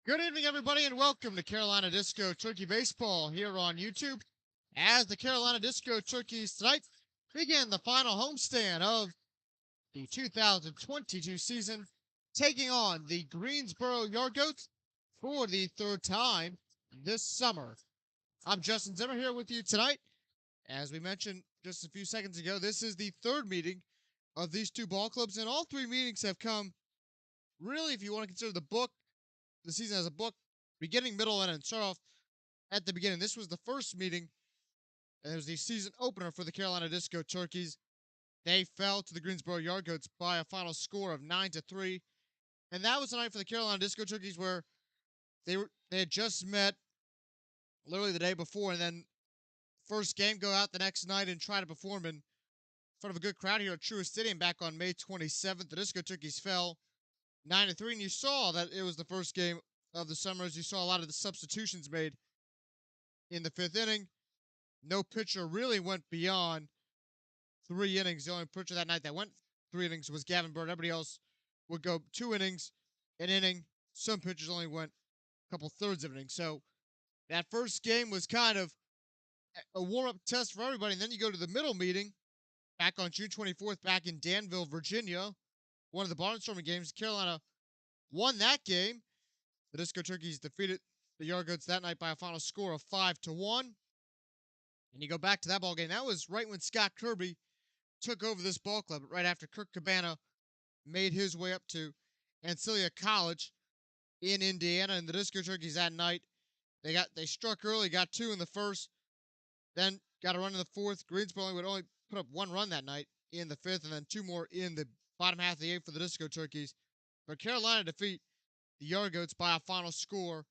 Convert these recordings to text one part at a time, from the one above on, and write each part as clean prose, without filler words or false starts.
Good evening, everybody, and welcome to Carolina Disco Turkey Baseball here on YouTube. As the Carolina Disco Turkeys tonight begin the final homestand of the 2022 season, taking on the Greensboro Yard Goats for the third time this summer. I'm Justin Zimmer here with you tonight. As we mentioned just a few seconds ago, this is the third meeting of these two ball clubs, and all three meetings have come really, if you want to consider the season as a book, beginning, middle, and end. Start off at the beginning. This was the first meeting, and it was the season opener for the Carolina Disco Turkeys. They fell to the Greensboro Yard Goats by a final score of 9-3, and that was the night for the Carolina Disco Turkeys where they had just met literally the day before, and then first game go out the next night and try to perform in front of a good crowd here at Truist Stadium back on May 27th. The Disco Turkeys fell 9-3, and you saw that it was the first game of the summer as you saw a lot of the substitutions made in the fifth inning. No pitcher really went beyond 3 innings. The only pitcher that night that went 3 innings was Gavin Bird. Everybody else would go 2 innings, an inning. Some pitchers only went a couple thirds of an inning. So that first game was kind of a warm-up test for everybody. And then you go to the middle meeting back on June 24th, back in Danville, Virginia. One of the barnstorming games. Carolina won that game. The Disco Turkeys defeated the Yard Goats that night by a final score of 5-1. And you go back to that ball game. That was right when Scott Kirby took over this ball club, right after Kirk Cabana made his way up to Ancilia College in Indiana. And the Disco Turkeys that night, they struck early, got two in the first, then got a run in the fourth. Greensboro would only put up one run that night in the fifth, and then two more in the bottom half of the eighth for the Disco Turkeys. But Carolina defeat the Yard Goats by a final score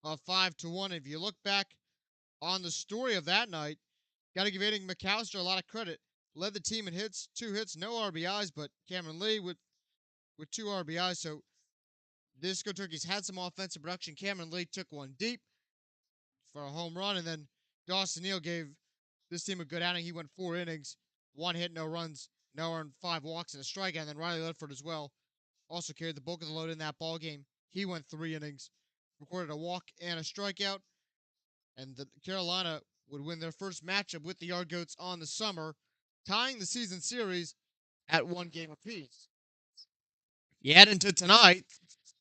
of 5-1. If you look back on the story of that night, got to give Aiden McAllister a lot of credit. Led the team in hits, 2 hits, no RBIs, but Cameron Lee with 2 RBIs. So Disco Turkeys had some offensive production. Cameron Lee took one deep for a home run, and then Dawson Neal gave this team a good outing. He went 4 innings, 1 hit, no runs, no earned, 5 walks, and a strikeout. And then Riley Ledford as well also carried the bulk of the load in that ball game. He went 3 innings, recorded a walk and a strikeout, and the Carolina would win their first matchup with the Yard Goats on the summer, tying the season series at 1 game apiece. You head into tonight,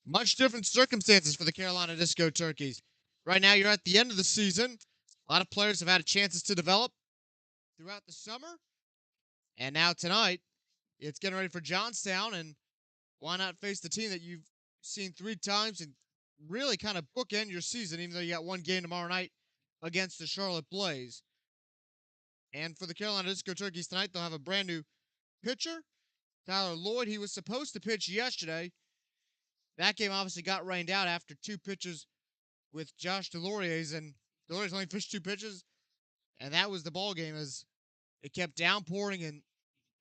much different circumstances for the Carolina Disco Turkeys. Right now, you're at the end of the season. A lot of players have had chances to develop throughout the summer. And now tonight, it's getting ready for Johnstown, and why not face the team that you've seen 3 times and really kind of bookend your season, even though you got 1 game tomorrow night against the Charlotte Blaze. And for the Carolina Disco Turkeys tonight, they'll have a brand new pitcher, Tyler Lloyd. He was supposed to pitch yesterday. That game obviously got rained out after 2 pitches with Josh Deloriers, and Deloriers only pitched 2 pitches, and that was the ball game as it kept downpouring and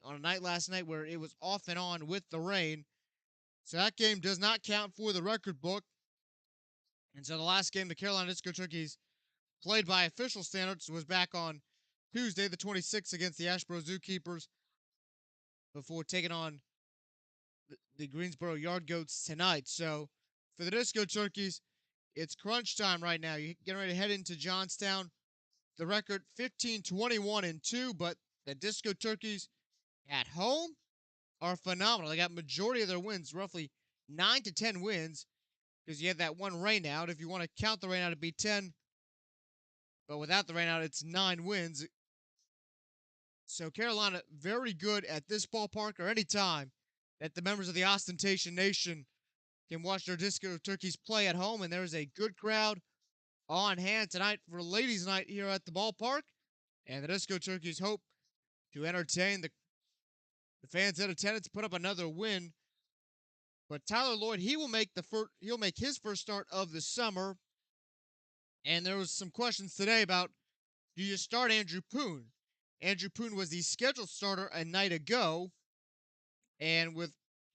on a night last night where it was off and on with the rain. So that game does not count for the record book. And so the last game the Carolina Disco Turkeys played by official standards was back on Tuesday, the 26th, against the Asheboro Zookeepers before taking on the Greensboro Yard Goats tonight. So for the Disco Turkeys, it's crunch time right now. You're getting ready to head into Johnstown. The record 15-21-2, but the Disco Turkeys at home are phenomenal. They got majority of their wins, roughly 9 to 10 wins, because you had that one rainout. If you want to count the rainout, it'd be 10. But without the rainout, it's 9 wins. So Carolina, very good at this ballpark or any time that the members of the Ostentation Nation can watch their Disco Turkeys play at home. And there's a good crowd on hand tonight for ladies' night here at the ballpark. And the Disco Turkeys hope to entertain the fans in attendance, put up another win. But Tyler Lloyd, he'll make his first start of the summer. And there was some questions today about, do you start Andrew Poon? Andrew Poon was the scheduled starter a night ago, and with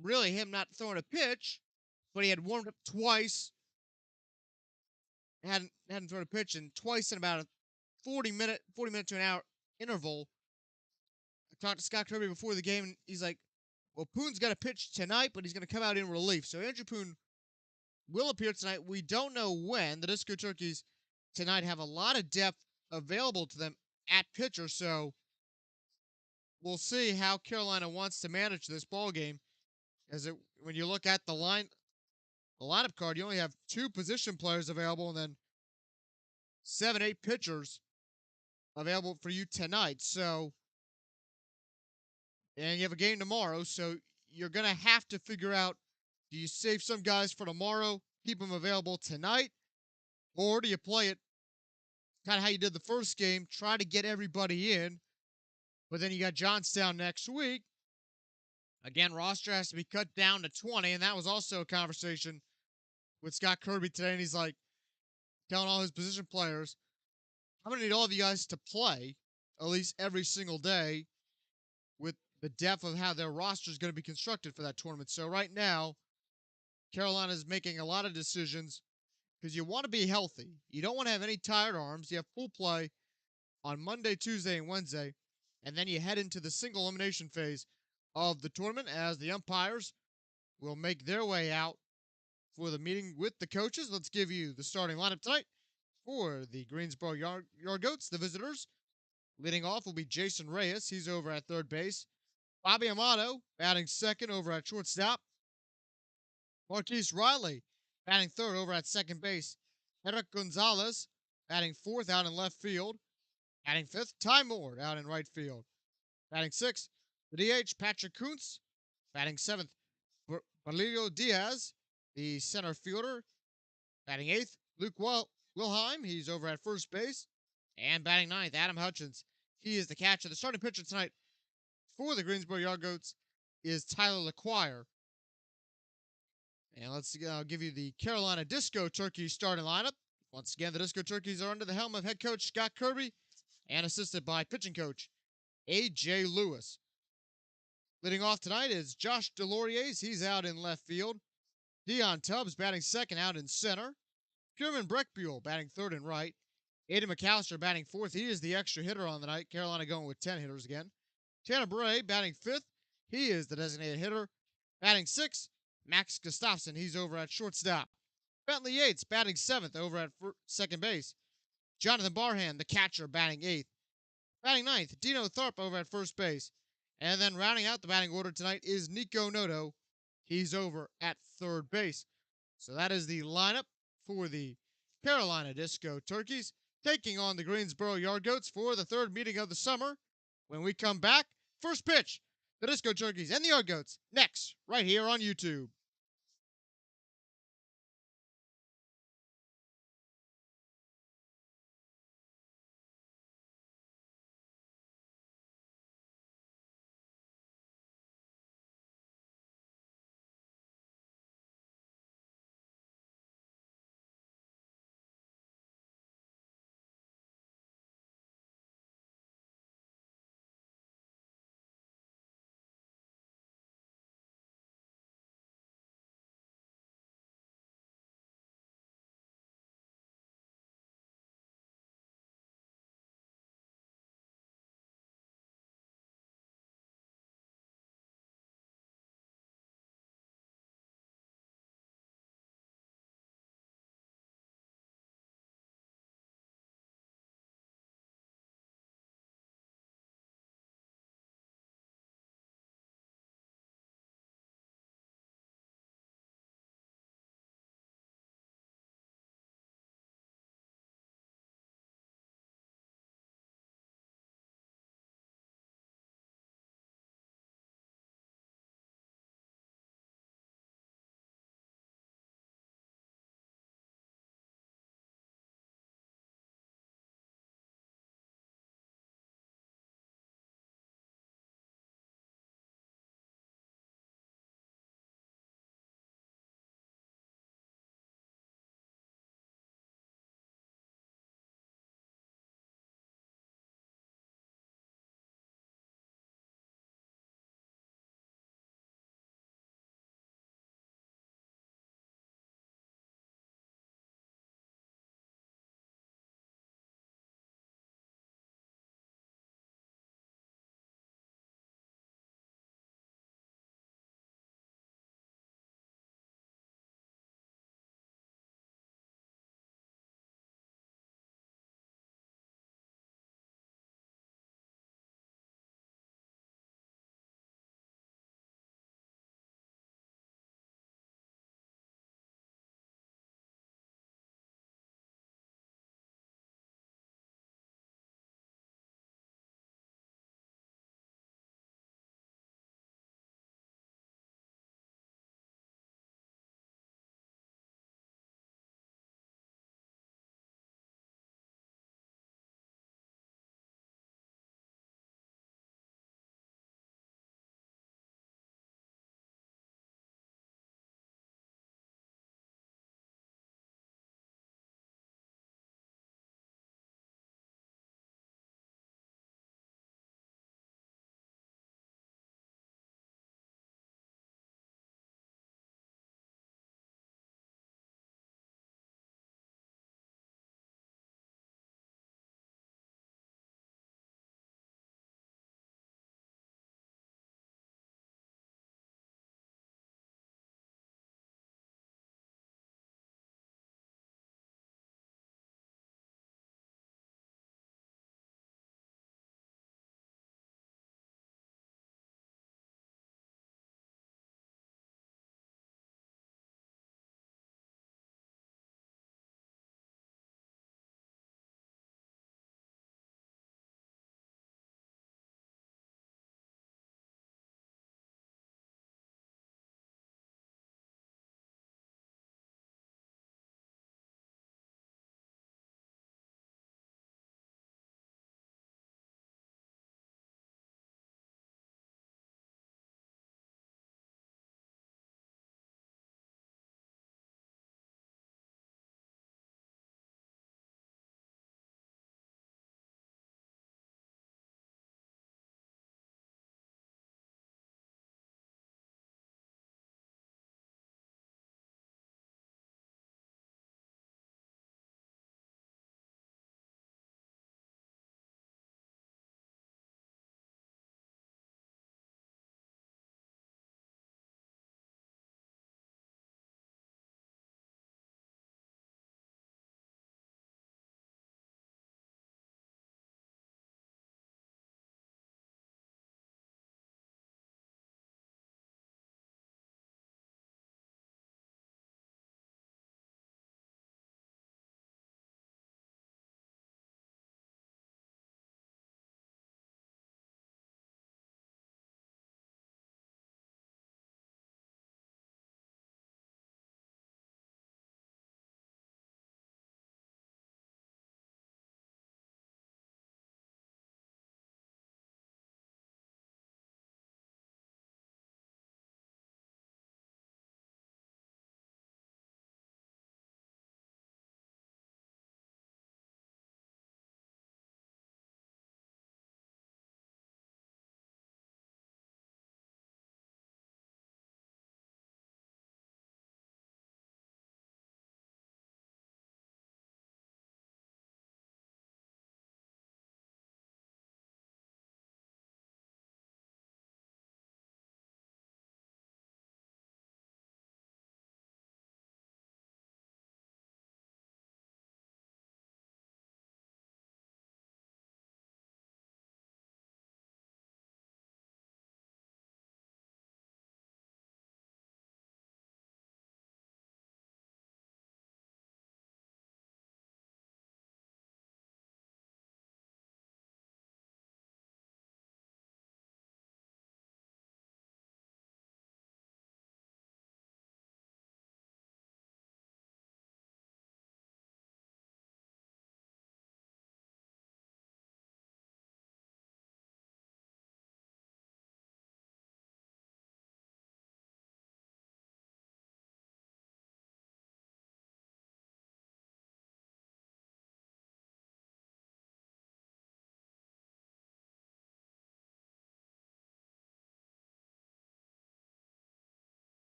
really him not throwing a pitch, but he had warmed up twice, hadn't thrown a pitch, and twice in about a 40-minute to an hour interval. I talked to Scott Kirby before the game, and he's like, well, Poon's got a pitch tonight, but he's going to come out in relief. So Andrew Poon will appear tonight. We don't know when. The Disco Turkeys tonight have a lot of depth available to them at pitcher, so we'll see how Carolina wants to manage this ball game. When you look at the lineup card, you only have 2 position players available, and then 7, 8 pitchers available for you tonight. So, and you have a game tomorrow, so you're gonna have to figure out: do you save some guys for tomorrow, keep them available tonight, or do you play it kind of how you did the first game, try to get everybody in, but then you got Johnstown next week. Again, roster has to be cut down to 20, and that was also a conversation with Scott Kirby today, and he's like telling all his position players, I'm going to need all of you guys to play at least every single day with the depth of how their roster is going to be constructed for that tournament. So right now, Carolina is making a lot of decisions because you want to be healthy. You don't want to have any tired arms. You have full play on Monday, Tuesday, and Wednesday, and then you head into the single elimination phase of the tournament as the umpires will make their way out for the meeting with the coaches. Let's give you the starting lineup tonight for the Greensboro Yard Goats, the visitors. Leading off will be Jason Reyes. He's over at third base. Bobby Amato batting second over at shortstop. Marquise Riley batting third over at second base. Eric Gonzalez batting fourth out in left field. Batting fifth, Ty Moore out in right field. Batting sixth, the DH, Patrick Kuntz. Batting seventh, Balilio Diaz, the center fielder. Batting eighth, Luke Wilheim. He's over at first base. And batting ninth, Adam Hutchins. He is the catcher. The starting pitcher tonight for the Greensboro Yard Goats is Tyler LeQuire. And let's give you the Carolina Disco Turkeys starting lineup. Once again, the Disco Turkeys are under the helm of head coach Scott Kirby and assisted by pitching coach A.J. Lewis. Leading off tonight is Josh Deloriers. He's out in left field. Dion Tubbs batting second out in center. Kierman Breckbuell batting third and right. Aiden McAllister batting fourth. He is the extra hitter on the night. Carolina going with 10 hitters again. Tanner Bray batting fifth. He is the designated hitter. Batting sixth, Max Gustafson. He's over at shortstop. Bentley Yates batting seventh over at second base. Jonathan Barhan, the catcher, batting eighth. Batting ninth, Dino Tharp over at first base. And then rounding out the batting order tonight is Nico Noto. He's over at third base. So that is the lineup for the Carolina Disco Turkeys, taking on the Greensboro Yard Goats for the third meeting of the summer. When we come back, first pitch, the Disco Turkeys and the Yard Goats, next, right here on YouTube.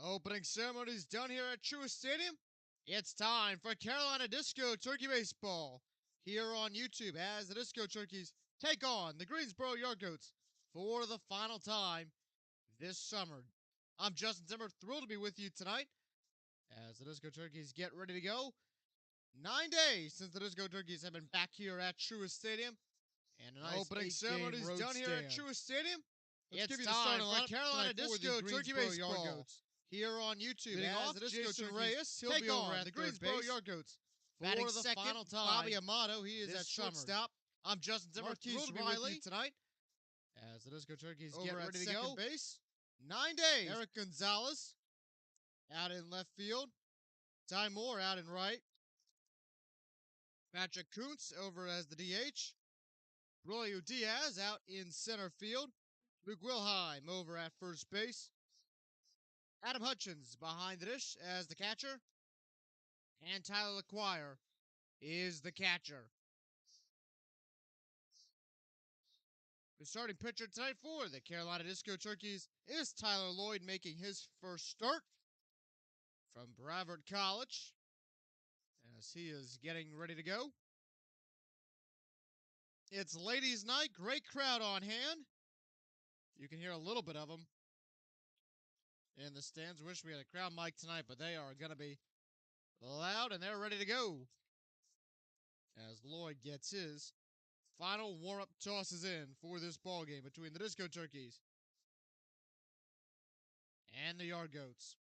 Opening ceremonies done here at Truist Stadium. It's time for Carolina Disco Turkey Baseball here on YouTube as the Disco Turkeys take on the Greensboro Yard Goats for the final time this summer. I'm Justin Zimmer, thrilled to be with you tonight as the Disco Turkeys get ready to go. 9 days since the Disco Turkeys have been back here at Truist Stadium. And an opening ceremonies done here at Truist Stadium. It's time for Carolina Disco Turkey Baseball here on YouTube as the Disco Turkeys take on the Greensboro Yard Goats for the final time. Bobby Amato, he is at shortstop. I'm Justin Zimmer, thrilled to be with you tonight as the Disco Turkeys get ready to go. Base. 9 days. Eric Gonzalez out in left field. Ty Moore out in right. Patrick Kuntz over as the DH. Royal Diaz out in center field. Luke Wilheim over at first base. Adam Hutchins behind the dish as the catcher. And Tyler LeQuire is the catcher. The starting pitcher tonight for the Carolina Disco Turkeys is Tyler Lloyd, making his first start from Brevard College as he is getting ready to go. It's ladies' night, great crowd on hand. You can hear a little bit of them in the stands. Wish we had a crowd mic tonight, but they are going to be loud and they're ready to go as Lloyd gets his final warm-up tosses in for this ball game between the Disco Turkeys and the Yard Goats.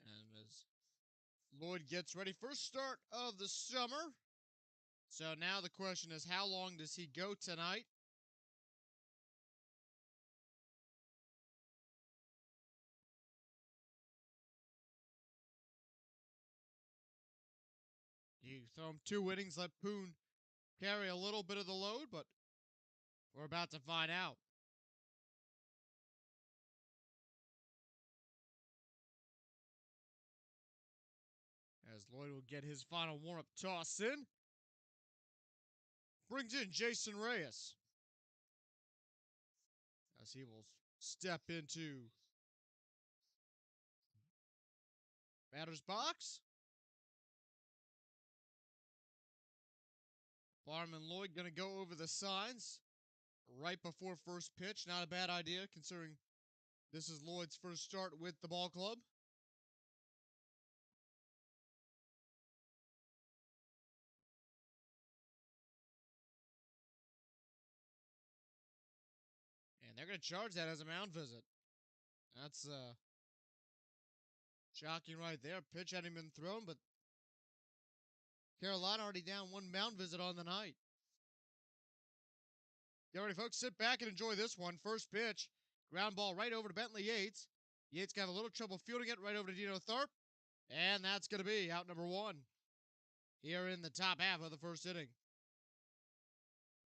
And as Lloyd gets ready, first start of the summer. So now the question is, how long does he go tonight? You throw him 2 innings, let Poon carry a little bit of the load, but we're about to find out. As Lloyd will get his final warm-up toss in. Brings in Jason Reyes as he will step into batter's box. Barman Lloyd going to go over the signs right before first pitch. Not a bad idea considering this is Lloyd's first start with the ball club. And they're going to charge that as a mound visit. That's shocking right there. Pitch hadn't been thrown, but Carolina already down 1 mound visit on the night. Get ready, folks. Sit back and enjoy this one. First pitch. Ground ball right over to Bentley Yates. Yates got a little trouble fielding it right over to Dino Tharp. And that's going to be out number 1 here in the top half of the first inning.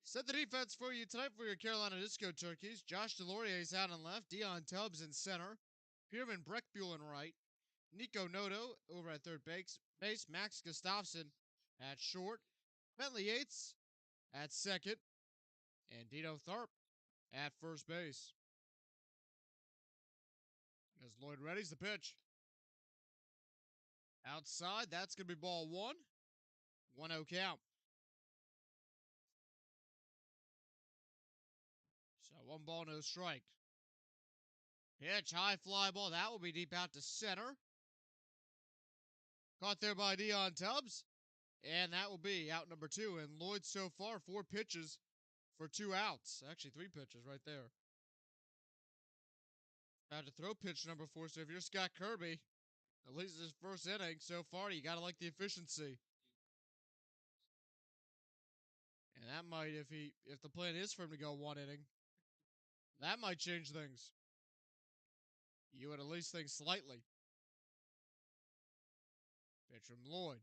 Set the defense for you tonight for your Carolina Disco Turkeys. Josh DeLaurier is out on left. Dion Tubbs in center. Pierman Breckbuell in right. Nico Noto over at third base. Max Gustafson at short. Bentley Yates at second. And Dino Tharp at first base. As Lloyd readies the pitch. Outside, that's going to be ball 1. 1-0 count. So 1 ball, no strike. Pitch, high fly ball. That will be deep out to center. Caught there by Dion Tubbs. And that will be out number 2. And Lloyd so far, 4 pitches for 2 outs. Actually, 3 pitches right there. About to throw pitch number 4. So if you're Scott Kirby, at least his first inning so far, you got to like the efficiency. And that might, if the plan is for him to go 1 inning, that might change things. You would at least think slightly. Pitch from Lloyd.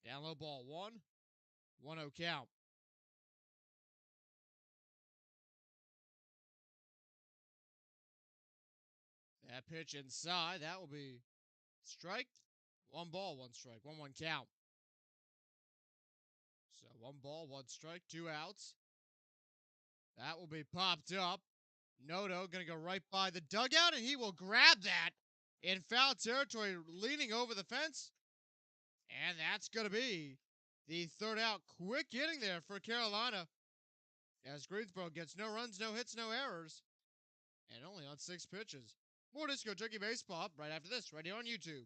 Down low ball 1. 1-0 count. That pitch inside. That will be Strike. 1 ball, 1 strike. 1-1 count. So 1 ball, 1 strike, 2 outs. That will be popped up. Noto going to go right by the dugout, and he will grab that in foul territory, leaning over the fence. And that's going to be the 3rd out. Quick inning there for Carolina, as Greensboro gets no runs, no hits, no errors, and only on 6 pitches. More Disco Turkey Baseball right after this, right here on YouTube.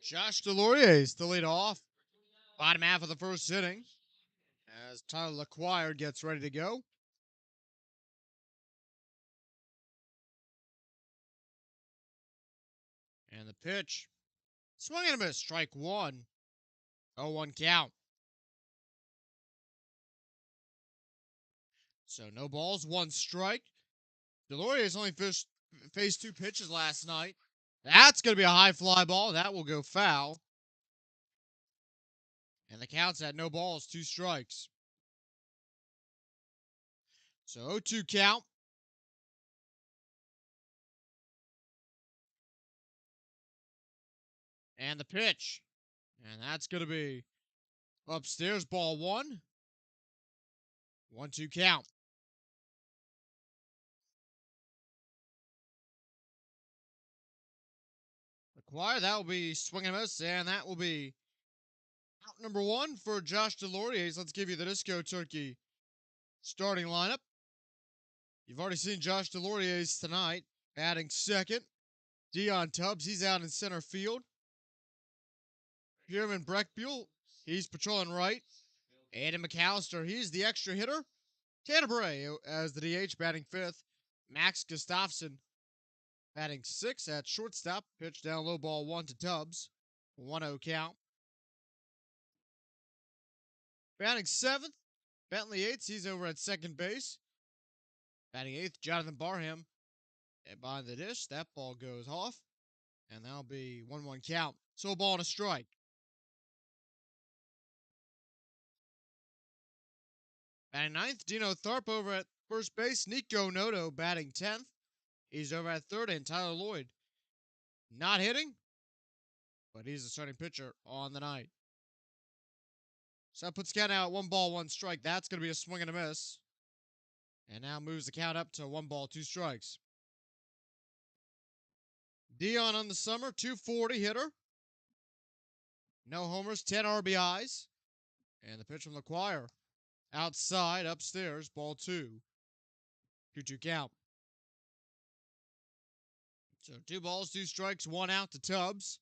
Josh Delorier to lead off. Bottom half of the 1st inning, as Tyler LaQuire gets ready to go. And the pitch. Swing and a miss. Strike 1. 0-1 count. So no balls, 1 strike. Delorier's only faced 2 pitches last night. That's going to be a high fly ball. That will go foul. And the count's at no balls, 2 strikes. So 0-2 count. And the pitch. And that's going to be upstairs, ball 1. 1-2 count. LaQuire, that will be swing and a miss, and that will be out number 1 for Josh Delorier. Let's give you the Disco Turkey starting lineup. You've already seen Josh Delorier's tonight, batting 2nd. Dion Tubbs, he's out in center field. Pierman Breckbuell, he's patrolling right. Aiden McAllister, he's the extra hitter. Tanner Bray as the DH, batting 5th. Max Gustafson batting 6th at shortstop. Pitch down low, ball 1 to Tubbs. 1-0 count. Batting 7th, Bentley Yates, he's over at second base. Batting 8th, Jonathan Barham. And behind the dish, that ball goes off. And that'll be 1-1 count. So a ball and a strike. Batting 9th, Dino Tharp over at first base. Nico Noto batting 10th. He's over at third, and Tyler Lloyd not hitting, but he's the starting pitcher on the night. So that puts the count out at 1 ball, 1 strike. That's going to be a swing and a miss. And now moves the count up to 1 ball, 2 strikes. Dion on the summer, 240 hitter. No homers, 10 RBIs. And the pitch from the choir. Outside, upstairs, ball 2. 2-2 count. So 2 balls, 2 strikes, 1 out to Tubbs.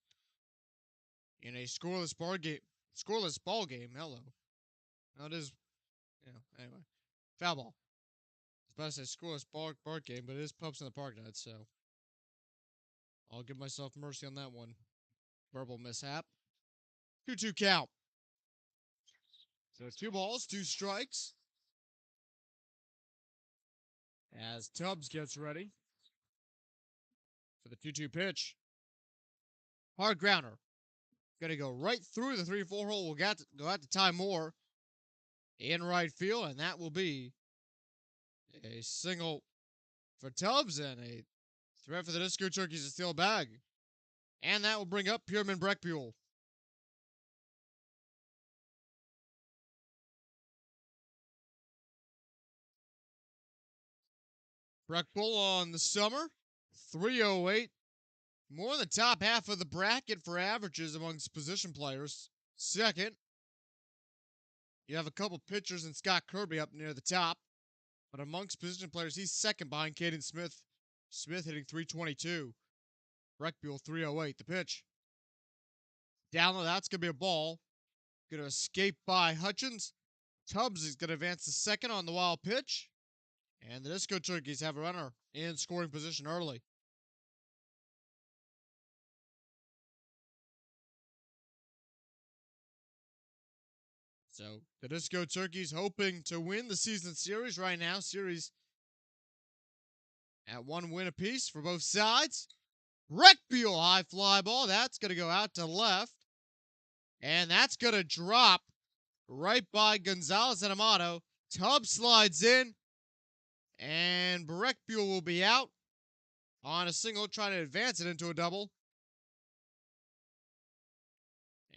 In a scoreless ball game. Hello. No, it is, anyway. Foul ball. I was about to say scoreless ball game, but it is Pups in the Park night, so I'll give myself mercy on that one. Verbal mishap. 2-2 count. So 2 balls, 2 strikes. As Tubbs gets ready for the 2-2 pitch. Hard grounder. Going to go right through the 3-4 hole. We'll go out to Ty Moore in right field, and that will be a single for Tubbs and a threat for the Disco Turkeys to steal a bag. And that will bring up Pierman Breckbuell. Breckbuell on the summer, 308. More in the top half of the bracket for averages amongst position players. Second, you have a couple pitchers and Scott Kirby up near the top. But amongst position players, he's second behind Caden Smith. Smith hitting 322. Breckbuell 308. The pitch. Down low, that's going to be a ball. Going to escape by Hutchins. Tubbs is going to advance to second on the wild pitch. And the Disco Turkeys have a runner in scoring position early. So the Disco Turkeys hoping to win the season series right now. Series at 1 win apiece for both sides. Breckbuell high fly ball. That's going to go out to left. And that's going to drop right by Gonzalez and Amato. Tubbs slides in. And Breckbuell will be out on a single, trying to advance it into a double.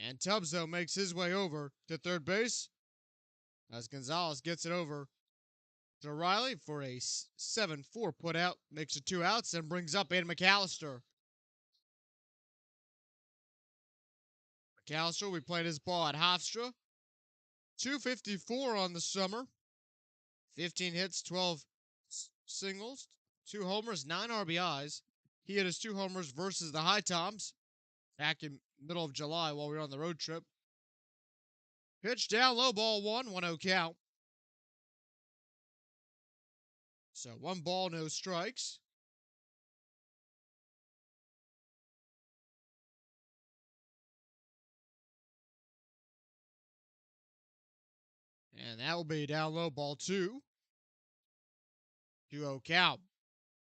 And Tubbs, though, makes his way over to third base as Gonzalez gets it over to Riley for a 7-4 put out. Makes it 2 outs and brings up Aiden McAllister. McAllister, we played his ball at Hofstra. 254 on the summer. 15 hits, 12 singles, 2 homers, 9 RBIs. He hit his 2 homers versus the High Toms back in middle of July while we were on the road trip. Pitch down low, ball 1, 1-0 count. So 1 ball, no strikes. And that will be down low, ball 2. 2-0 count.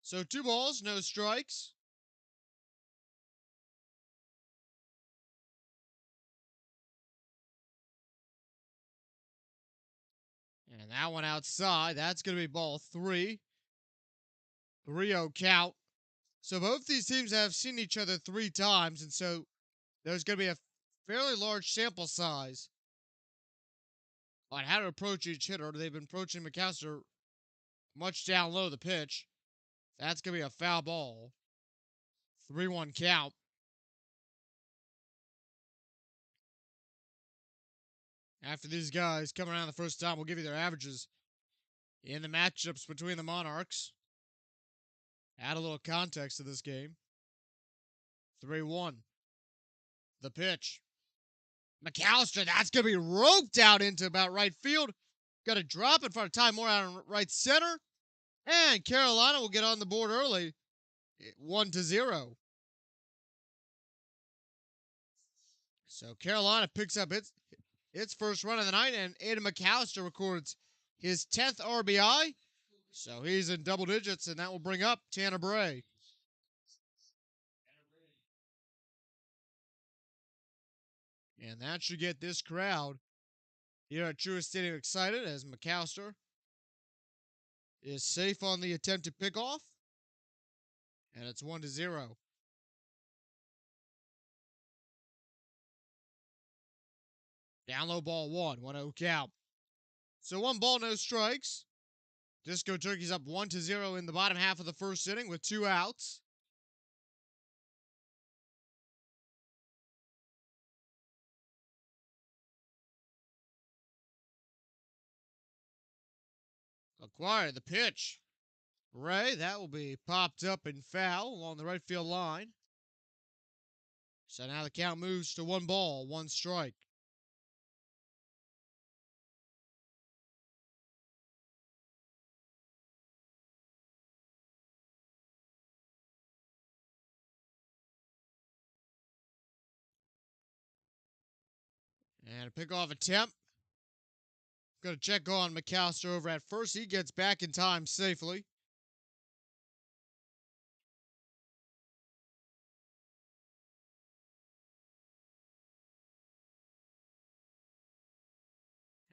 So 2 balls, no strikes. And that one outside, that's going to be ball 3. 3-0 count. So both these teams have seen each other 3 times, and so there's going to be a fairly large sample size on how to approach each hitter. They've been approaching McAllister much down low the pitch. That's going to be a foul ball. 3-1 count. After these guys come around the first time, we'll give you their averages in the matchups between the Monarchs. Add a little context to this game. 3-1. The pitch. McAllister, that's going to be roped out into about right field. Got to drop in front of Ty Moore out in right center. And Carolina will get on the board early. 1-0. So Carolina picks up its first run of the night, and Aiden McAllister records his 10th RBI. So he's in double digits, and that will bring up Tanner Bray. And that should get this crowd here at Truist Stadium excited as McAllister is safe on the attempted pickoff. And it's 1-0. Down low, ball 1, 1-0 count. So 1 ball, no strikes. Disco Turkeys up 1-0 in the bottom half of the first inning with 2 outs. Acquired the pitch. Ray, that will be popped up and foul along the right field line. So now the count moves to 1 ball, 1 strike. And a pickoff attempt. Going to check on McAllister over at first. He gets back in time safely.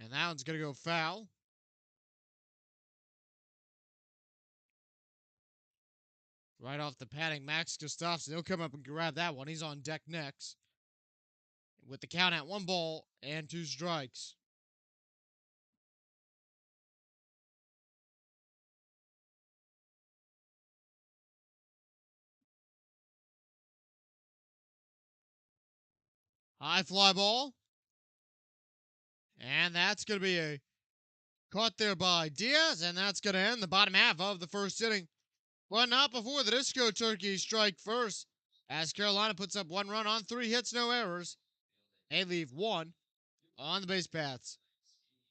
And that one's going to go foul. Right off the padding, Max Gustafson. He'll come up and grab that one. He's on deck next. With the count at 1 ball and 2 strikes. High fly ball. And that's going to be a caught there by Diaz, and that's going to end the bottom half of the first inning. But not before the Disco Turkeys strike first, as Carolina puts up 1 run on 3 hits, no errors. They leave 1 on the base paths.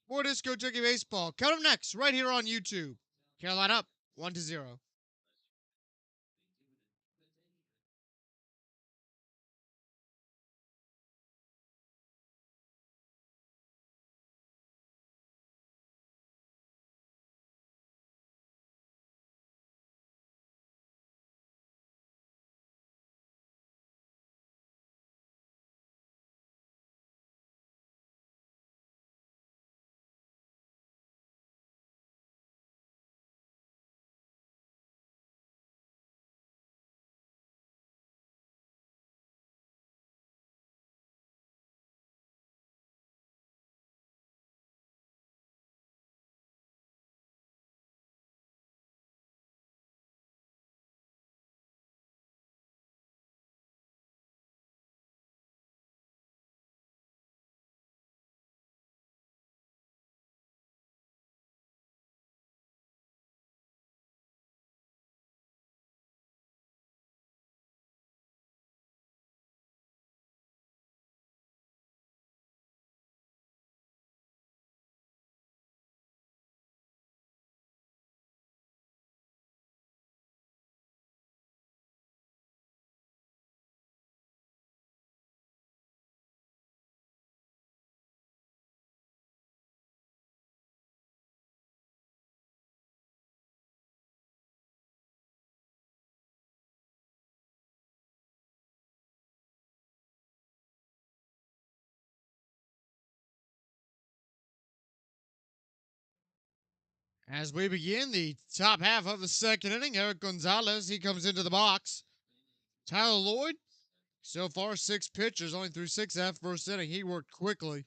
More Disco Turkey Baseball coming up next, right here on YouTube. Carolina up 1-0. As we begin the top half of the second inning, Eric Gonzalez, he comes into the box. Tyler Lloyd, so far 6 pitchers, only threw 6 after first inning. He worked quickly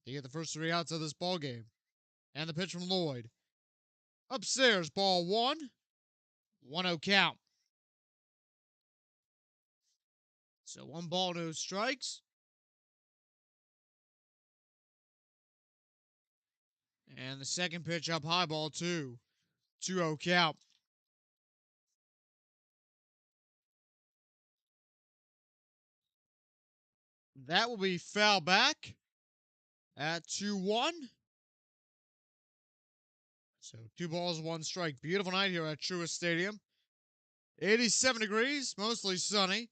to get the first 3 outs of this ball game. And the pitch from Lloyd. Upstairs, ball 1. 1-0 count. So 1 ball, no strikes. And the second pitch up high, ball 2. 2-0 count. That will be foul back at 2-1. So 2 balls, 1 strike. Beautiful night here at Truist Stadium. 87 degrees, mostly sunny.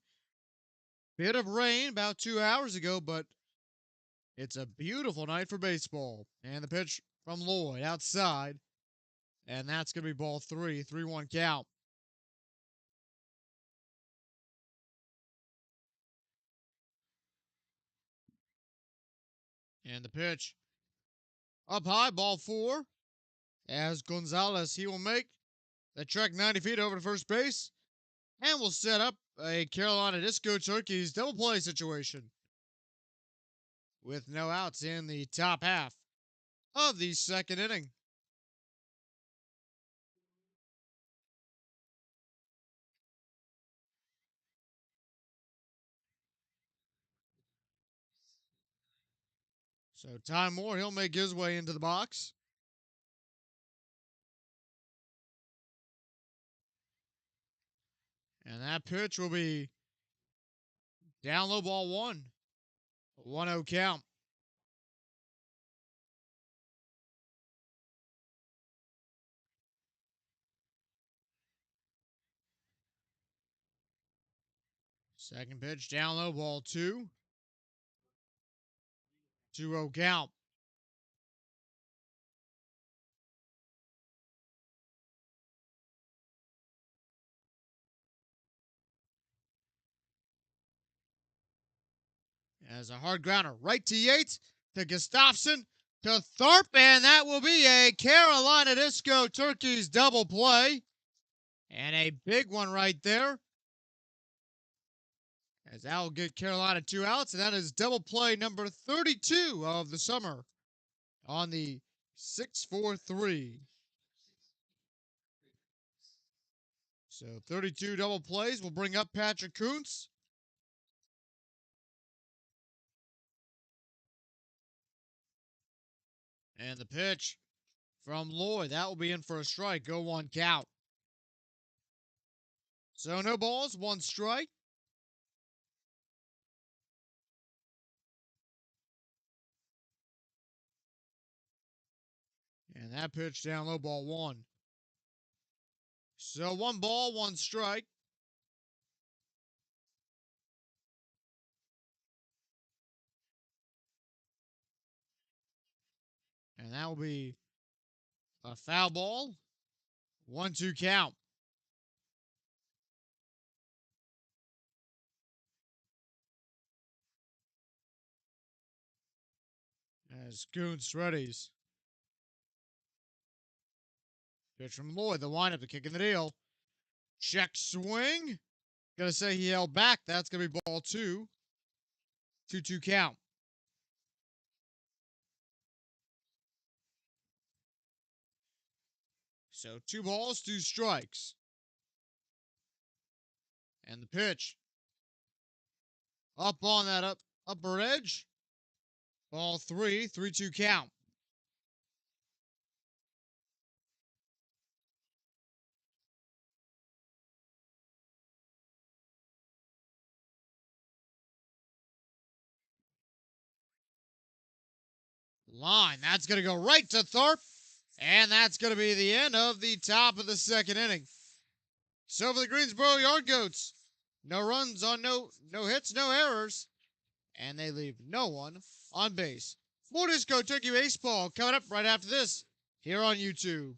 Bit of rain about 2 hours ago, but it's a beautiful night for baseball. And the pitch from Lloyd outside. And that's going to be ball 3. 3-1 count. And the pitch up high, ball 4. As Gonzalez, he will make the trek 90 feet over to first base. And will set up a Carolina Disco Turkeys double play situation. With no outs in the top half of the second inning. So Ty Moore, he'll make his way into the box. And that pitch will be down low, ball one. 1-0 count. Second pitch, down low, ball two. 2-0 count. As a hard grounder, right to Yates, to Gustafson, to Tharp, and that will be a Carolina Disco Turkeys double play. And a big one right there. As that will get Carolina 2 outs, and that is double play number 32 of the summer on the 6-4-3. So 32 double plays will bring up Patrick Kuntz. And the pitch from Lloyd. That will be in for a strike. Go 1 count. So no balls, 1 strike. And that pitch down low, ball 1. So 1 ball, 1 strike. And that will be a foul ball. 1-2 count. As Kuntz readies. Pitch from Lloyd, the windup, the kick in the deal. Check swing. Gonna say he held back. That's gonna be ball 2. 2-2 count. So 2 balls, 2 strikes. And the pitch. Up on that upper edge. Ball 3, 3-2 count. Line. That's going to go right to Tharp. And that's going to be the end of the top of the second inning. So for the Greensboro Yard Goats, no runs on no hits, no errors. And they leave no one on base. More Disco Turkey Baseball coming up right after this here on YouTube.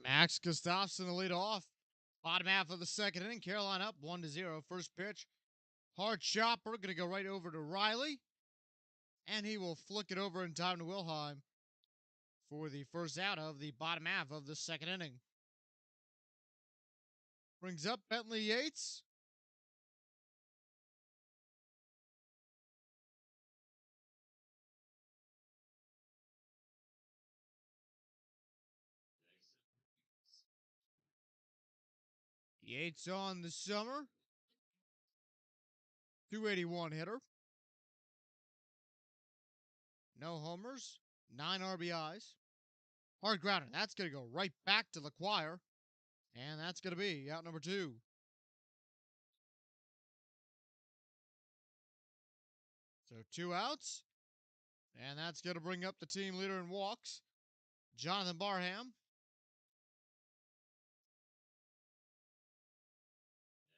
Max Gustafson to lead off. Bottom half of the second inning. Carolina up 1-0. First pitch Hard chopper, going to go right over to Riley. And he will flick it over in time to Wilhelm for the first out of the bottom half of the second inning. Brings up Bentley Yates. Yates on the summer. 281 hitter. No homers. 9 RBIs. Hard grounder. That's going to go right back to LaQuire. And that's going to be out number 2. So 2 outs. And that's going to bring up the team leader in walks, Jonathan Barham.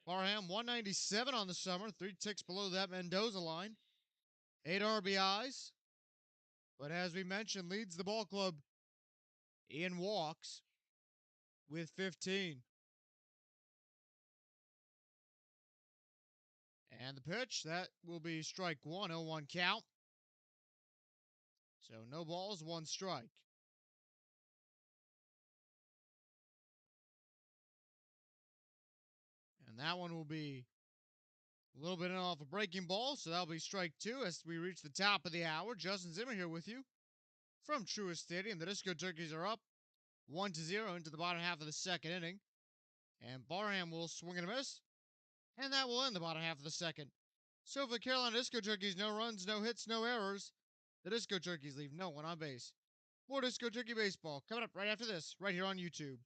Barham, 197 on the summer, 3 ticks below that Mendoza line. 8 RBIs. But as we mentioned, leads the ball club in walks with 15. And the pitch, that will be strike 1, 0-1 count. So no balls, 1 strike. And that one will be a little bit off a breaking ball, so that'll be strike 2 as we reach the top of the hour. Justin Zimmer here with you from Truist Stadium. The Disco Turkeys are up 1-0 into the bottom half of the second inning. And Barham will swing and a miss. And that will end the bottom half of the second. So for the Carolina Disco Turkeys, no runs, no hits, no errors. The Disco Turkeys leave no one on base. More Disco Turkey baseball coming up right after this, right here on YouTube.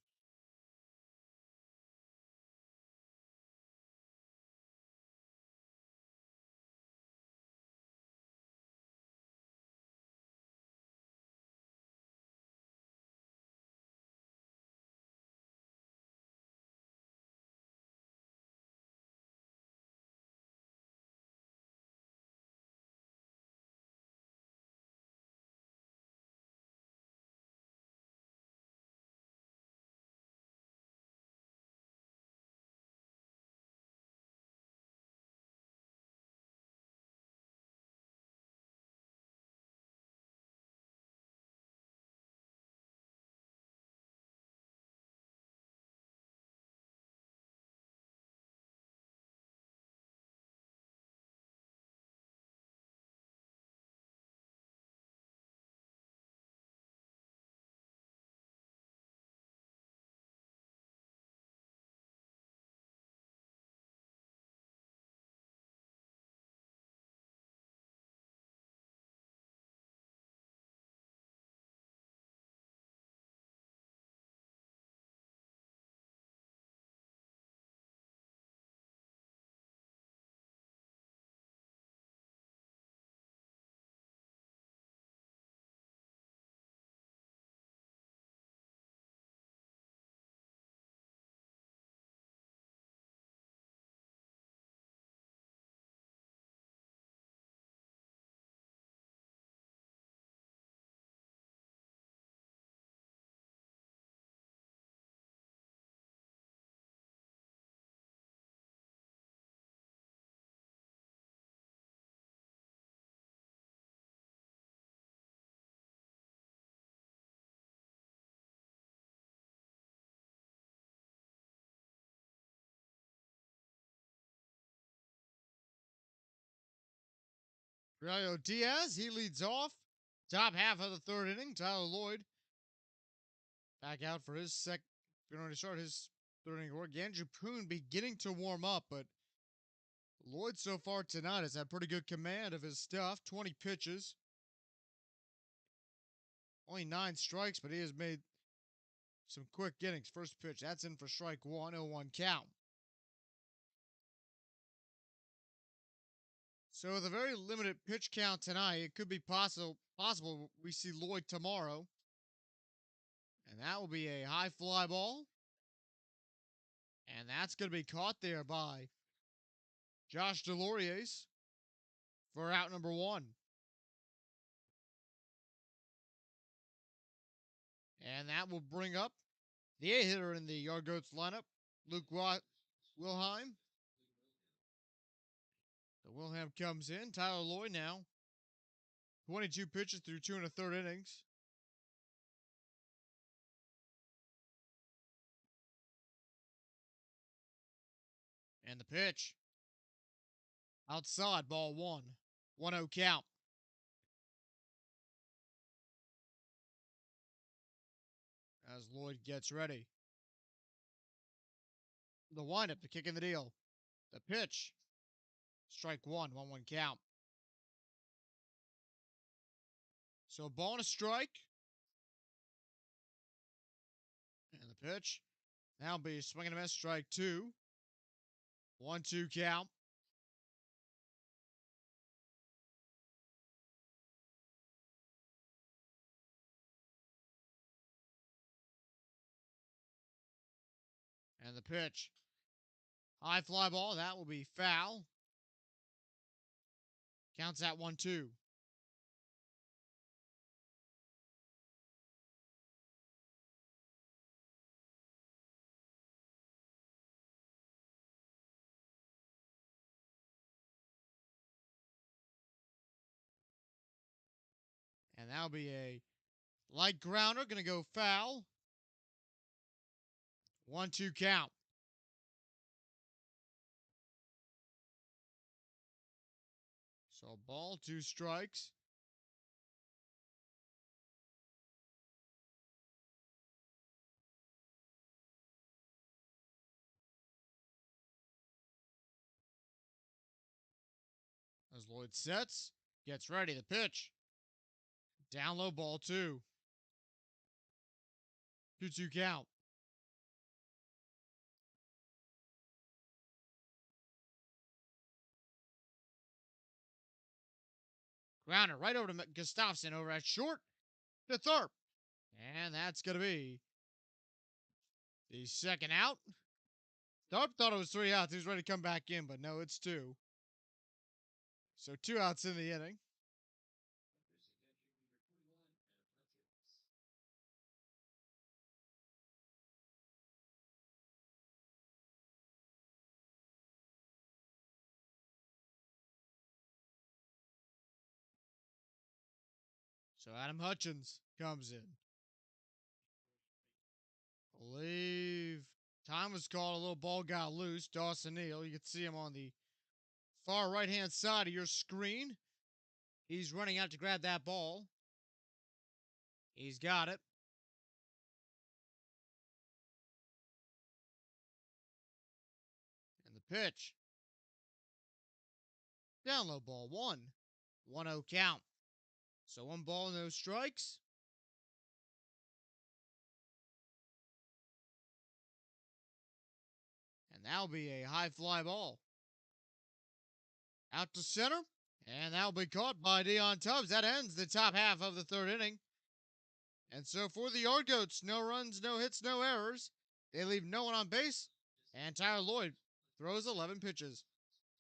Rio Diaz, he leads off. Top half of the third inning. Tyler Lloyd back out for his going to start his third inning work. Andrew Poon beginning to warm up, but Lloyd so far tonight has had pretty good command of his stuff. 20 pitches. Only 9 strikes, but he has made some quick innings. First pitch, that's in for strike 1, 0-1 count. So with a very limited pitch count tonight, it could be possible we see Lloyd tomorrow. And that will be a high fly ball. And that's going to be caught there by Josh Deloriers for out number 1. And that will bring up the 8 hitter in the Yard Goats lineup, Luke Wilhelm. The Wilhelm comes in. Tyler Lloyd now. 22 pitches through 2 1/3 innings. And the pitch. Outside, ball 1. 1-0 count. As Lloyd gets ready. The windup, the kick in the deal. The pitch. Strike 1, 1-1 count. So a ball and a strike. And the pitch. Now be swinging a miss, strike 2. 1-2 count. And the pitch. High fly ball. That will be foul. Counts at 1-2. And that'll be a light grounder. Going to go foul. 1-2 count. So ball, 2 strikes. As Lloyd sets, gets ready. The pitch. Down low, ball 2. 2-2 count. Grounder right over to Gustafsson over at short to Tharp. And that's going to be the second out. Tharp thought it was 3 outs. He was ready to come back in, but no, it's 2. So 2 outs in the inning. So Adam Hutchins comes in. I believe time was called. A little ball got loose. Dawson Neal. You can see him on the far right-hand side of your screen. He's running out to grab that ball. He's got it. And the pitch. Down low, ball 1. 1-0 count. So 1 ball, no strikes. And that'll be a high fly ball. Out to center. And that'll be caught by Dion Tubbs. That ends the top half of the 3rd inning. And so for the Yard Goats, no runs, no hits, no errors. They leave no one on base. And Tyler Lloyd throws 11 pitches.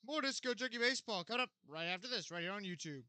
More Disco Turkey Baseball coming up right after this, right here on YouTube.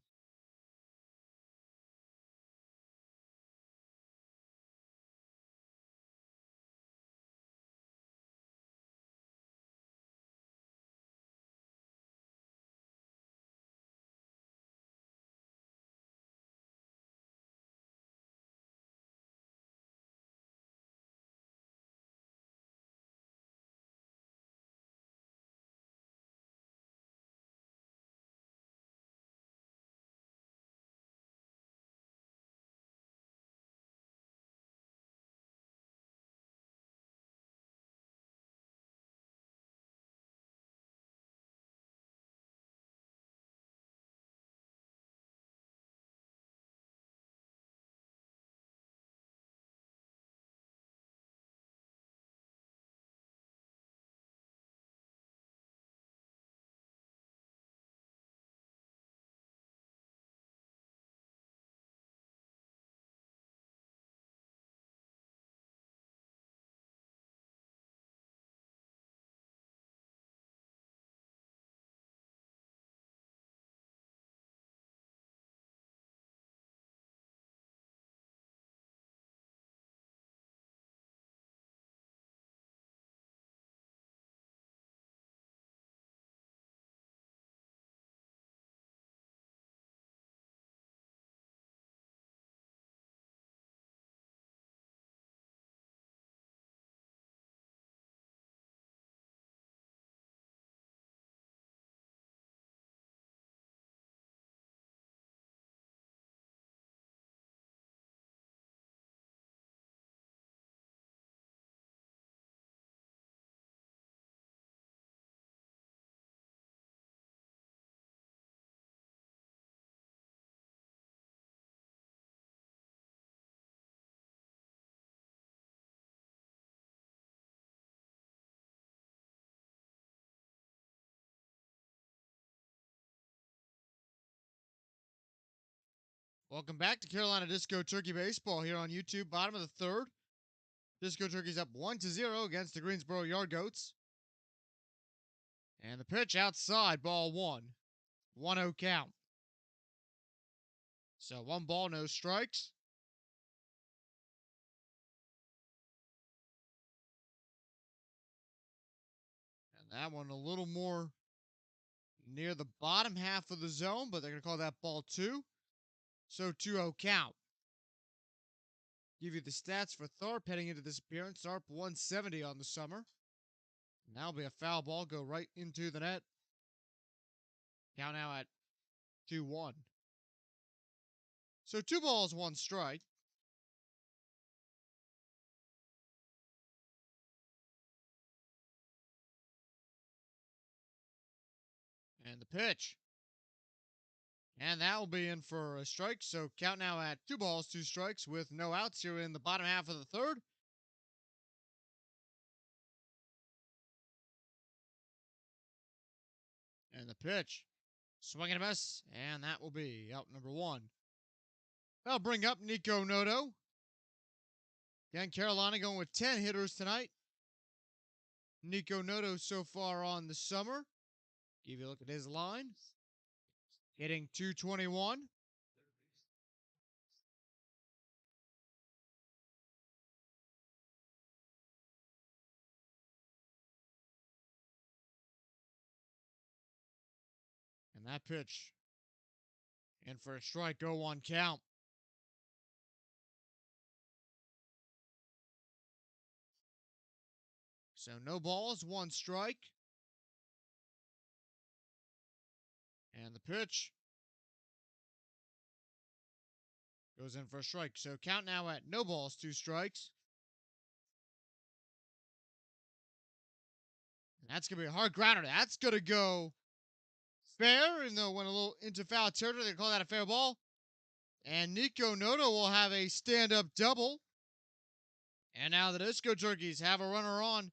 Welcome back to Carolina Disco Turkey Baseball here on YouTube. Bottom of the third. Disco Turkey's up 1-0 against the Greensboro Yard Goats. And the pitch outside, ball one. 1-0 count. So 1 ball, no strikes. And that one a little more near the bottom half of the zone, but they're going to call that ball 2. So 2-0 count. Give you the stats for Tharp heading into this appearance. Tharp 170 on the summer. And that'll be a foul ball, go right into the net. Count now at 2-1. So 2 balls, 1 strike. And the pitch. And that will be in for a strike. So count now at 2 balls, 2 strikes with no outs here in the bottom half of the third. And the pitch. Swing and a miss. And that will be out number 1. That'll bring up Nico Noto. Again, Carolina going with 10 hitters tonight. Nico Noto so far on the summer. Give you a look at his line. Hitting .221. And that pitch. In for a strike, 0-1 count. So no balls, 1 strike. And the pitch goes in for a strike. So count now at no balls, 2 strikes. And that's going to be a hard grounder. That's going to go fair, even though it went a little into foul territory. They call that a fair ball. And Nico Noto will have a stand-up double. And now the Disco Turkeys have a runner on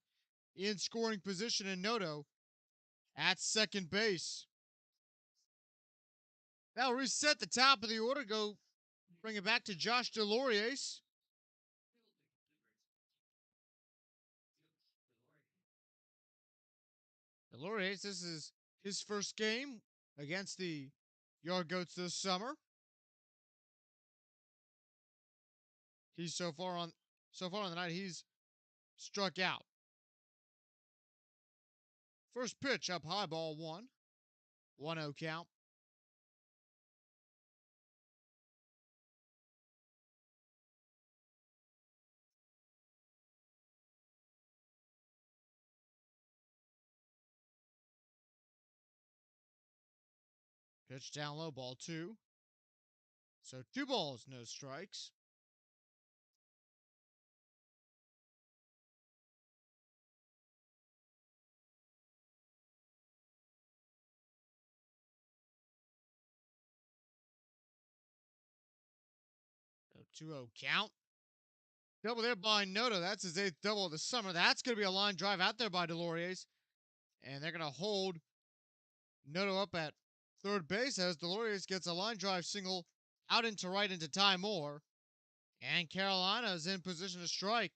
in scoring position in Noto at second base. That'll reset the top of the order. Go bring it back to Josh DeLauriers. DeLauriers, this is his first game against the Yard Goats this summer. He's so far on the night, he's struck out. First pitch up high, ball 1. 1-0 count. Pitch down low, ball 2. So 2 balls, no strikes. So 2-0 count. Double there by Noto. That's his 8th double of the summer. That's going to be a line drive out there by DeLauriers. And they're going to hold Noto up at third base as DeLauriers gets a line drive single out into right into Ty Moore. And Carolina is in position to strike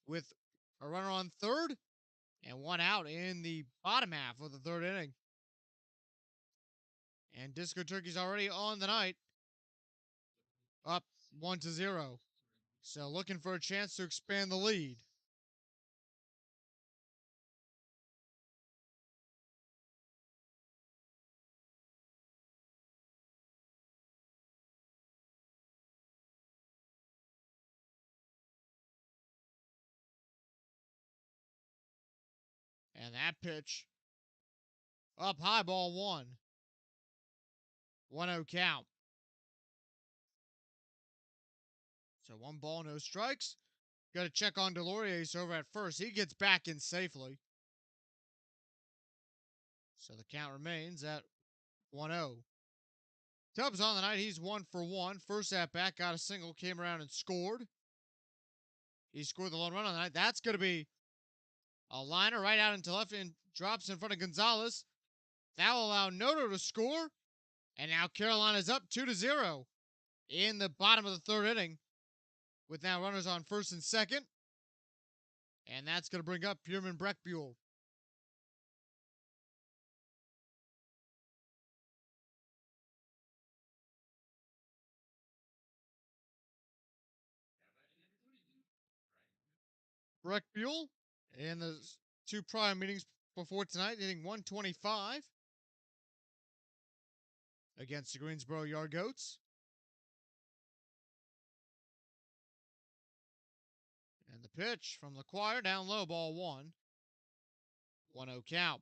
with a runner on third and 1 out in the bottom half of the third inning. And Disco Turkey's already on the night, up 1-0. So looking for a chance to expand the lead. And that pitch up high, ball 1. 1-0 count. So 1 ball, no strikes. Got to check on DeLauriers over at first. He gets back in safely. So the count remains at 1-0. Tubbs on the night. He's 1 for 1. First at bat, got a single, came around and scored. He scored the lone run on the night. That's going to be a liner right out into left and drops in front of Gonzalez. That will allow Noto to score. And now Carolina's up 2-0 in the bottom of the third inning, with now runners on first and second. And that's going to bring up Pierman Breckbuell. Breckbuell in the two prior meetings before tonight, hitting .125 against the Greensboro Yard Goats. And the pitch from LaQuire, down low, ball one. 1-0 count.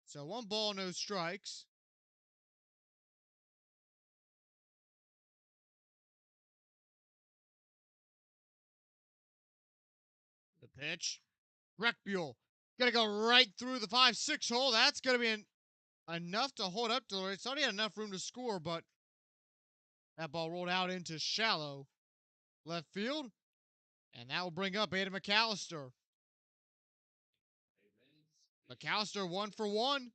So 1 ball, no strikes. The pitch. Breckbuell gonna go right through the 5-6 hole. That's gonna be enough to hold up to it. It's already had enough room to score, but that ball rolled out into shallow left field. And that will bring up Adam McAllister. McAllister 1 for 1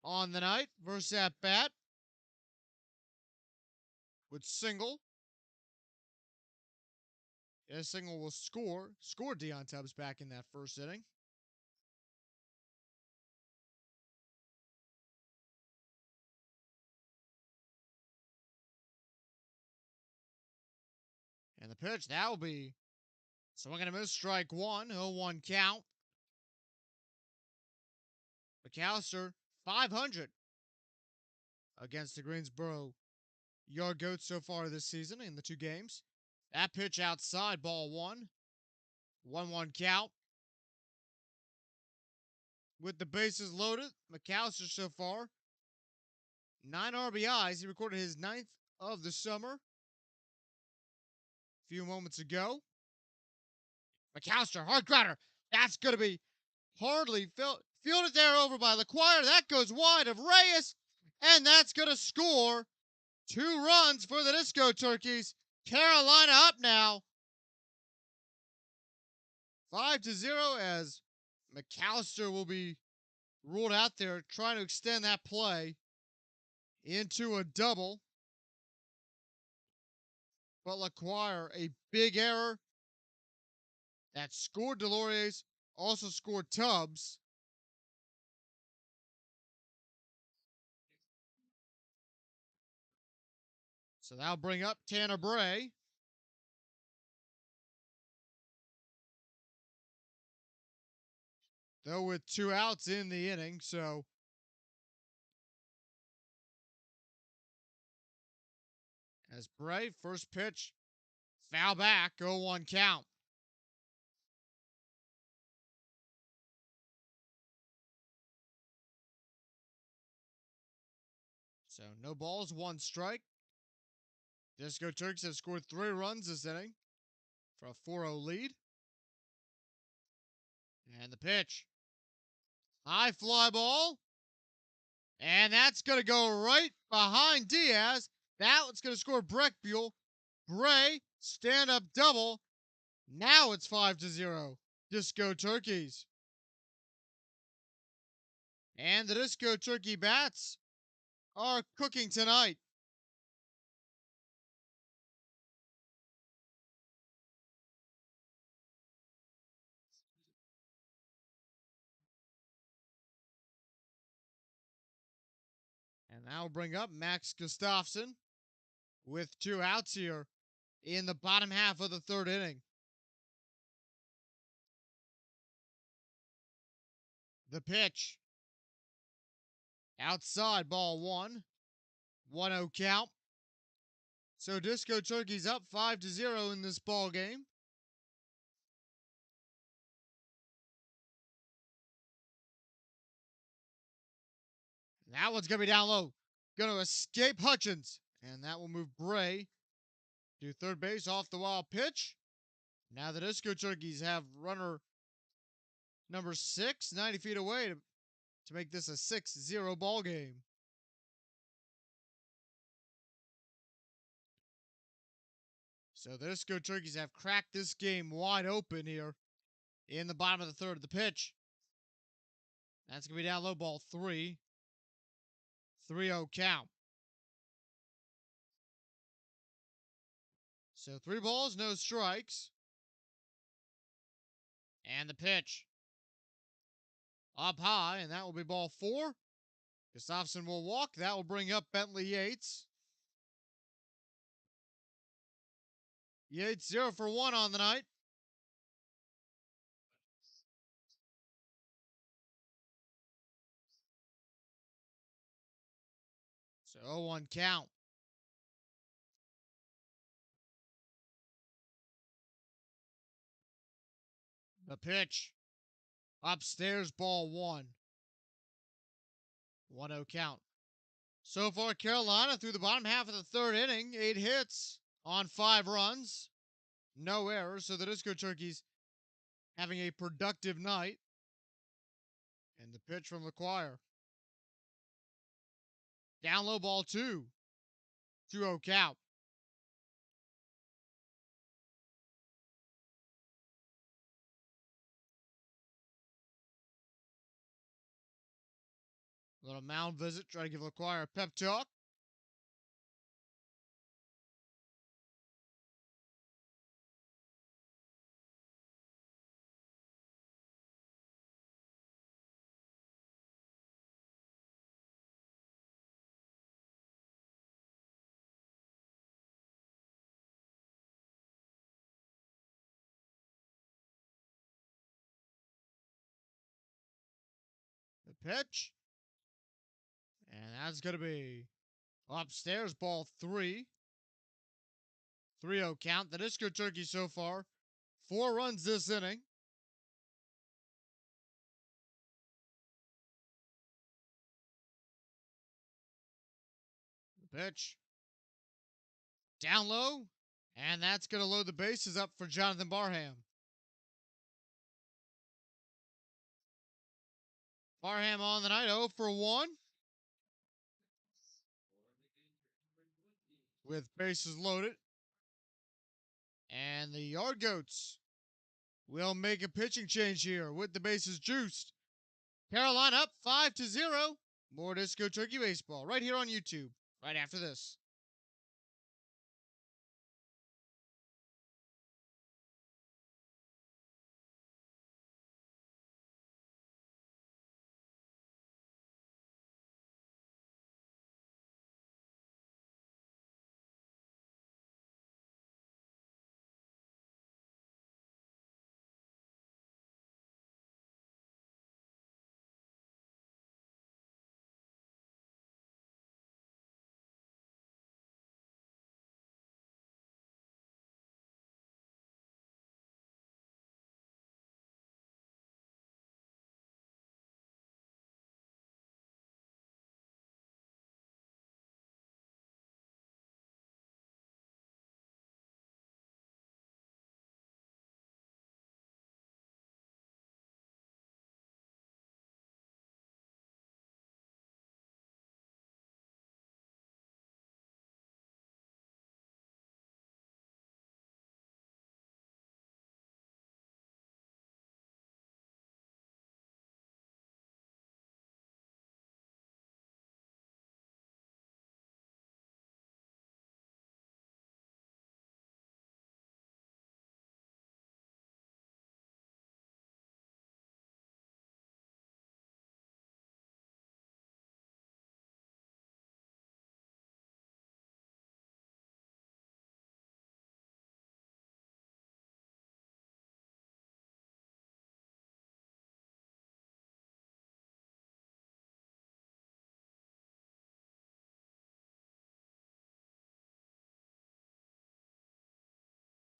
on the night versus at bat with single. A single will score Dion Tubbs back in that first inning. And the pitch, that will be swing and a miss, strike one, 0-1 count. McAllister, 500 against the Greensboro Yard Goats so far this season in the two games. That pitch outside, ball one, 1-1 count. With the bases loaded, McAllister so far, 9 RBIs. He recorded his 9th of the summer a few moments ago. McAllister, hard grounder. That's going to be hardly fielded there over by LaQuire. That goes wide of Reyes, and that's going to score 2 runs for the Disco Turkeys. Carolina up now, 5-0, as McAllister will be ruled out there trying to extend that play into a double. But LaQuire, a big error that scored Deloriers, also scored Tubbs. So that'll bring up Tanner Bray. Though with 2 outs in the inning, so as Bray, first pitch, foul back, 0-1 count. So no balls, 1 strike. Disco Turks have scored 3 runs this inning for a 4-0 lead. And the pitch. High fly ball. And that's going to go right behind Diaz. That one's going to score Breckbuell. Bray, stand-up double. Now it's 5-0. Disco Turkeys. And the Disco Turkey bats are cooking tonight. And that will bring up Max Gustafson with 2 outs here in the bottom half of the third inning. The pitch. Outside, ball one. 1-0 count. So Disco Turkey's up 5-0 in this ball game. That one's going to be down low. Going to escape Hutchins. And that will move Bray to third base off the wild pitch. Now the Disco Turkeys have runner number 6, 90 feet away to make this a 6-0 ball game. So the Disco Turkeys have cracked this game wide open here in the bottom of the third of the pitch. That's going to be down low, ball 3. 3-0 count. So 3 balls, no strikes. And the pitch. Up high, and that will be ball 4. Gustafson will walk. That will bring up Bentley Yates. Yates 0 for 1 on the night. So 0-1 count. The pitch. Upstairs, ball 1. 1-0 count. So far, Carolina through the bottom half of the 3rd inning, 8 hits on 5 runs. No errors, so the Disco Turkeys having a productive night. And the pitch from LaQuire. Down low, ball 2. 2-0 count. Little mound visit, try to give LaQuire a pep talk. The pitch. And that's going to be upstairs, ball 3. 3-0 count. The Disco Turkey so far, 4 runs this inning. The pitch. Down low. And that's going to load the bases up for Jonathan Barham. Barham on the night, 0 for 1. With bases loaded. And the Yard Goats will make a pitching change here with the bases juiced. Carolina up 5-0. More Disco Turkey Baseball right here on YouTube right after this.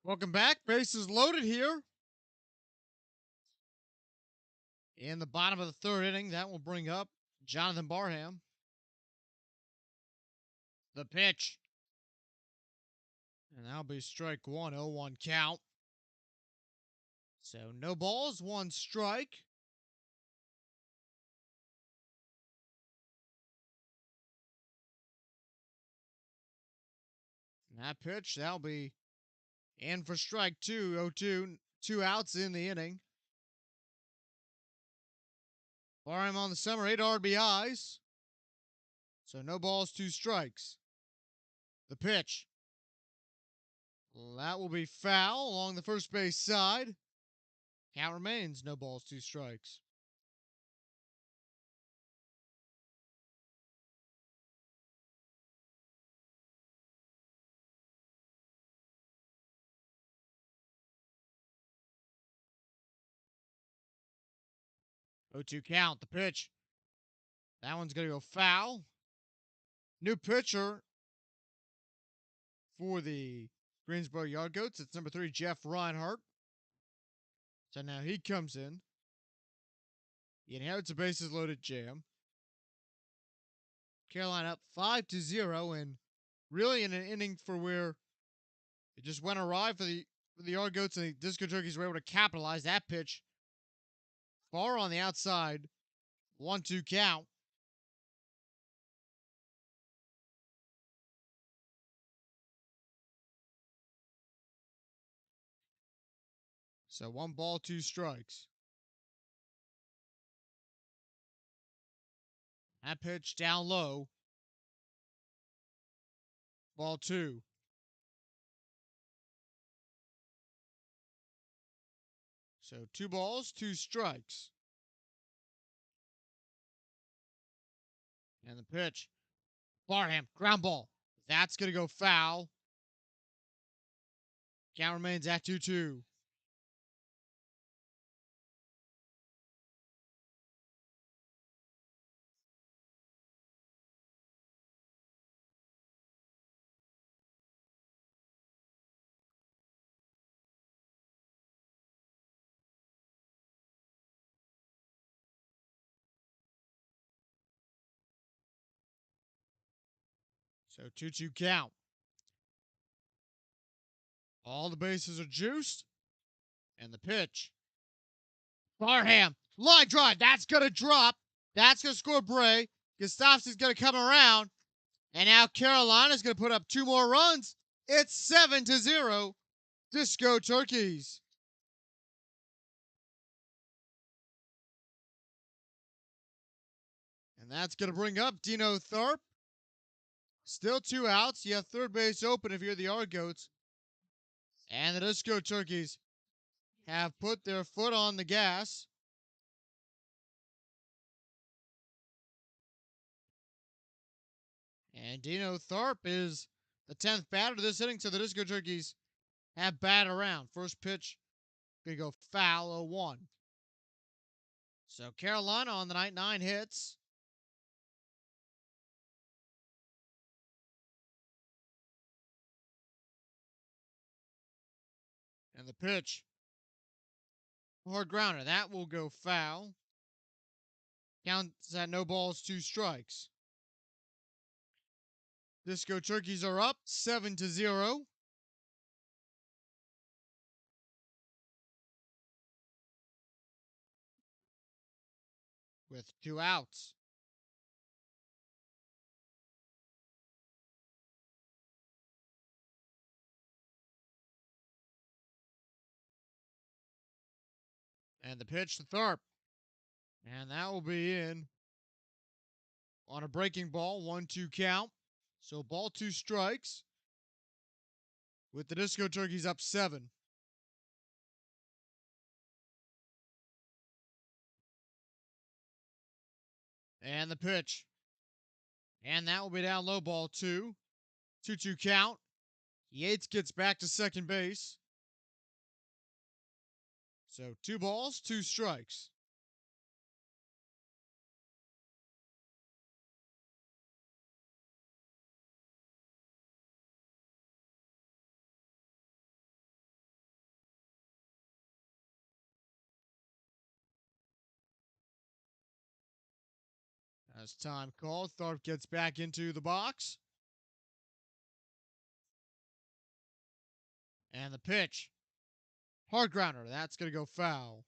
Welcome back. Bases loaded here in the bottom of the 3rd inning. That will bring up Jonathan Barham. The pitch. And that'll be strike 1, 0-1 count. So no balls, 1 strike. And that pitch, that'll be in for strike 2, 0-2. 2 outs in the inning. Barham on the summer, 8 RBIs. So no balls, 2 strikes. The pitch. Well, that will be foul along the first base side. Count remains no balls, 2 strikes. Oh, 2 count. The pitch. That one's going to go foul. New pitcher for the Greensboro Yard Goats. It's number 3, Jeff Reinhardt. So now he comes in. He inherits a bases loaded jam. Carolina up 5-0, and really in an inning for where it just went awry for the Yard Goats, and the Disco Turkeys were able to capitalize that pitch. Far on the outside. 1-2 count. So 1 ball, 2 strikes. That pitch down low. Ball 2. So 2 balls, 2 strikes. And the pitch. Barham, ground ball. That's going to go foul. Count remains at 2-2. So 2-2 count. All the bases are juiced. And the pitch. Barham, line drive. That's going to drop. That's going to score Bray. Gustafson's going to come around. And now Carolina's going to put up 2 more runs. It's 7-0. Disco Turkeys. And that's going to bring up Dino Tharp. Still 2 outs. You have third base open if you're the Argoats. And the Disco Turkeys have put their foot on the gas. And Dino Tharp is the 10th batter this inning, so the Disco Turkeys have batted around. First pitch, going to go foul, 0-1. So Carolina on the night, 9 hits. And the pitch, hard grounder. That will go foul. Counts at no balls, 2 strikes. Disco Turkeys are up 7-0. With 2 outs. And the pitch to Tharp. And that will be in on a breaking ball, 1-2 count. So ball, 2 strikes. With the Disco Turkeys up 7. And the pitch. And that will be down low, ball 2. 2-2 count. Yates gets back to second base. So 2 balls, 2 strikes. As time called, Tharp gets back into the box. And the pitch. Hard grounder. That's going to go foul.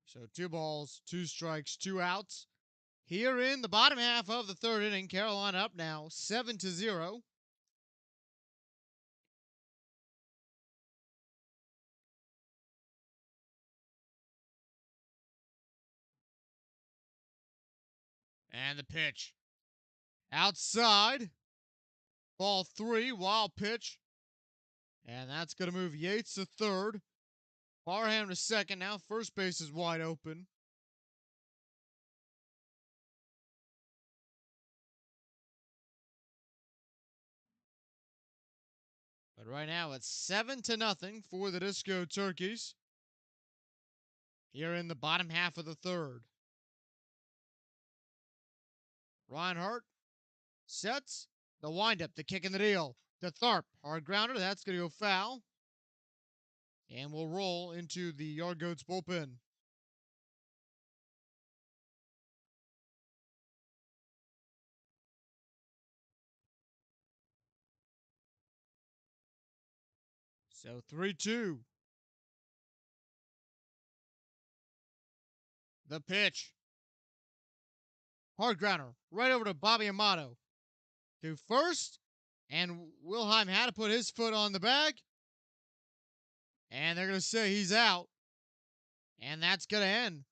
So 2 balls, 2 strikes, 2 outs. Here in the bottom half of the 3rd inning, Carolina up now 7-0. And the pitch. Outside. Ball 3, wild pitch. And that's going to move Yates to third. Barham to second. Now first base is wide open. But right now it's 7-0 for the Disco Turkeys. Here in the bottom half of the third. Reinhardt sets the windup, the kick and the deal. To Tharp, hard grounder, that's going to go foul. And we'll roll into the Yard Goats bullpen. So 3-2. The pitch. Hard grounder, right over to Bobby Amato. To first, and Wilhelm had to put his foot on the bag. And they're going to say he's out. And that's going to end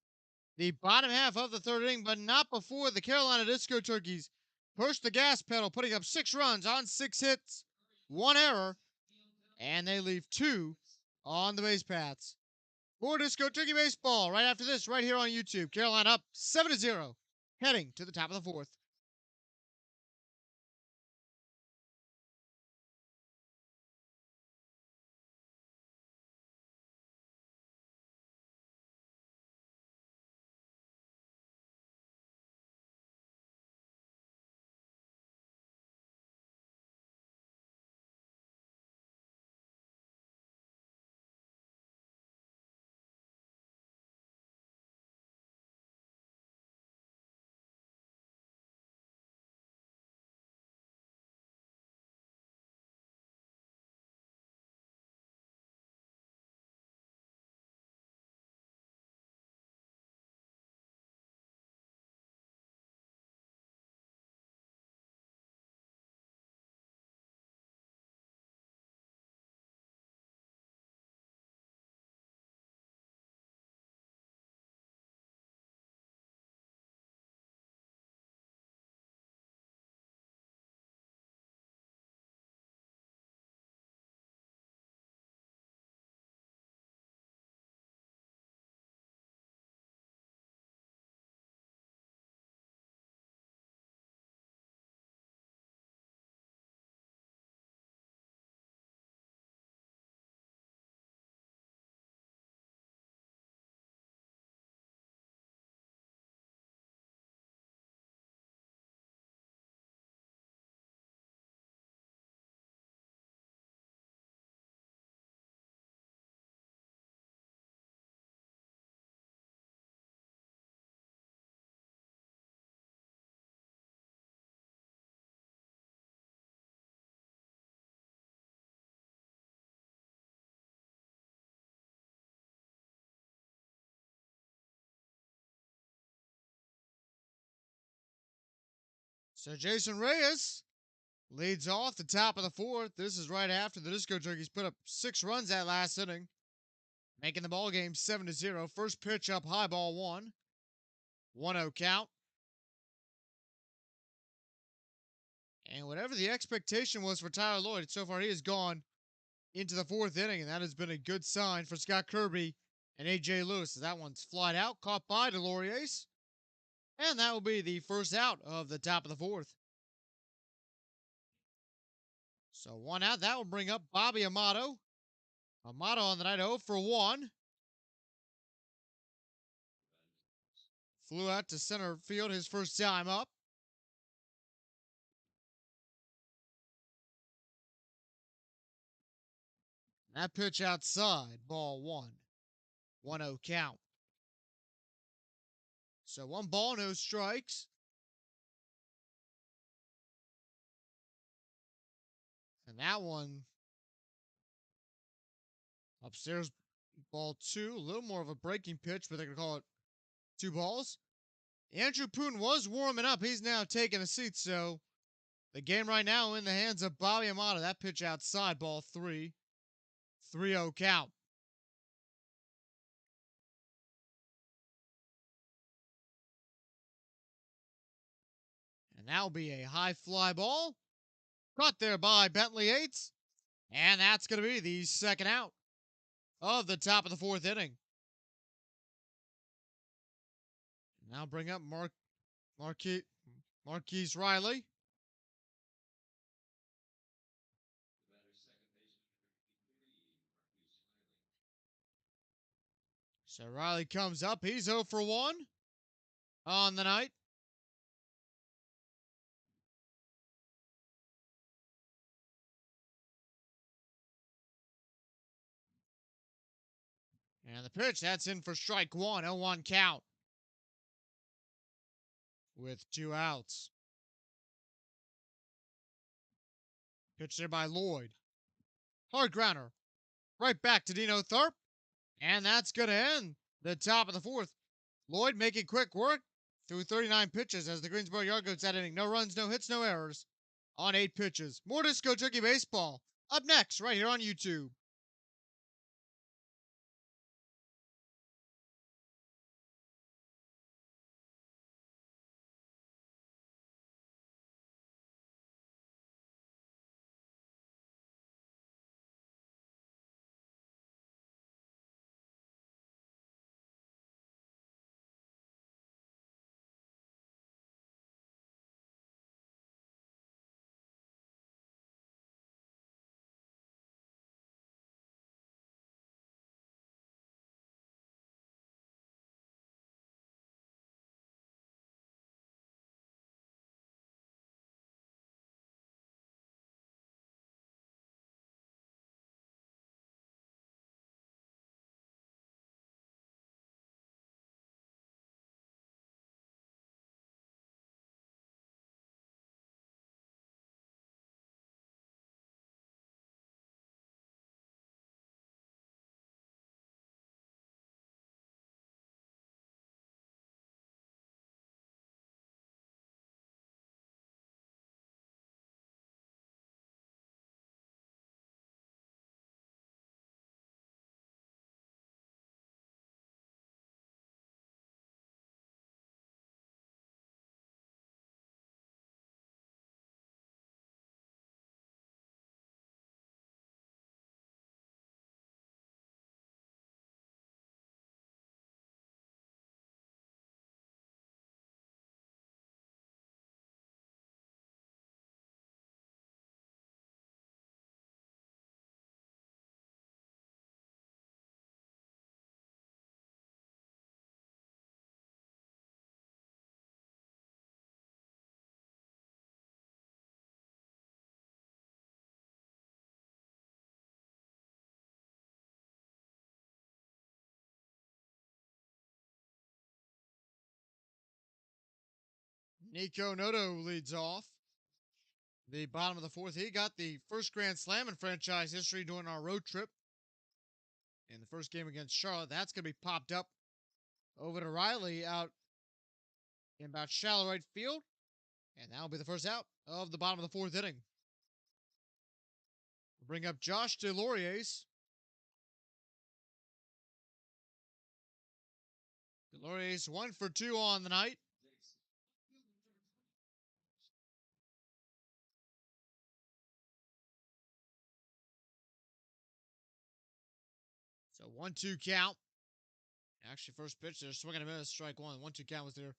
the bottom half of the third inning, but not before the Carolina Disco Turkeys push the gas pedal, putting up 6 runs on 6 hits, 1 error, and they leave 2 on the base paths. For Disco Turkey Baseball, right after this, right here on YouTube, Carolina up 7-0, heading to the top of the 4th. So Jason Reyes leads off the top of the 4th. This is right after the Disco Turkeys put up 6 runs that last inning, making the ball game 7-0. First pitch up high, ball 1. 1-0 count. And whatever the expectation was for Tyler Lloyd, so far he has gone into the 4th inning, and that has been a good sign for Scott Kirby and A.J. Lewis. That one's flied out, caught by Deloriers. And that will be the first out of the top of the 4th. So 1 out. That will bring up Bobby Amato. Amato on the night 0 for 1. Flew out to center field his first time up. That pitch outside, ball 1. 1-0 count. So 1 ball, no strikes. And that one upstairs, ball 2. A little more of a breaking pitch, but they're going to call it 2 balls. Andrew Poon was warming up. He's now taking a seat, so the game right now in the hands of Bobby Amato. That pitch outside, ball 3. 3-0 count. that'll be a high fly ball. Caught there by Bentley Yates. And that's going to be the second out of the top of the fourth inning. Now bring up Marquise Riley. So Riley comes up. He's 0 for 1 on the night. And the pitch, that's in for strike one. 0-1 count with 2 outs. Pitch there by Lloyd. Hard grounder. Right back to Dino Tharp. And that's going to end the top of the fourth. Lloyd making quick work through 39 pitches as the Greensboro Yard Goats that inning. No runs, no hits, no errors on 8 pitches. More Disco Turkey Baseball up next right here on YouTube. Nico Noto leads off. The bottom of the fourth. He got the first Grand Slam in franchise history during our road trip in the first game against Charlotte. That's going to be popped up over to Riley out in about shallow right field. And that'll be the first out of the bottom of the fourth inning. We'll bring up Josh DeLauriers. DeLauriers 1 for 2 on the night. So 1-2 count. Actually, first pitch, they're swinging a miss, strike one. 1-2 count was there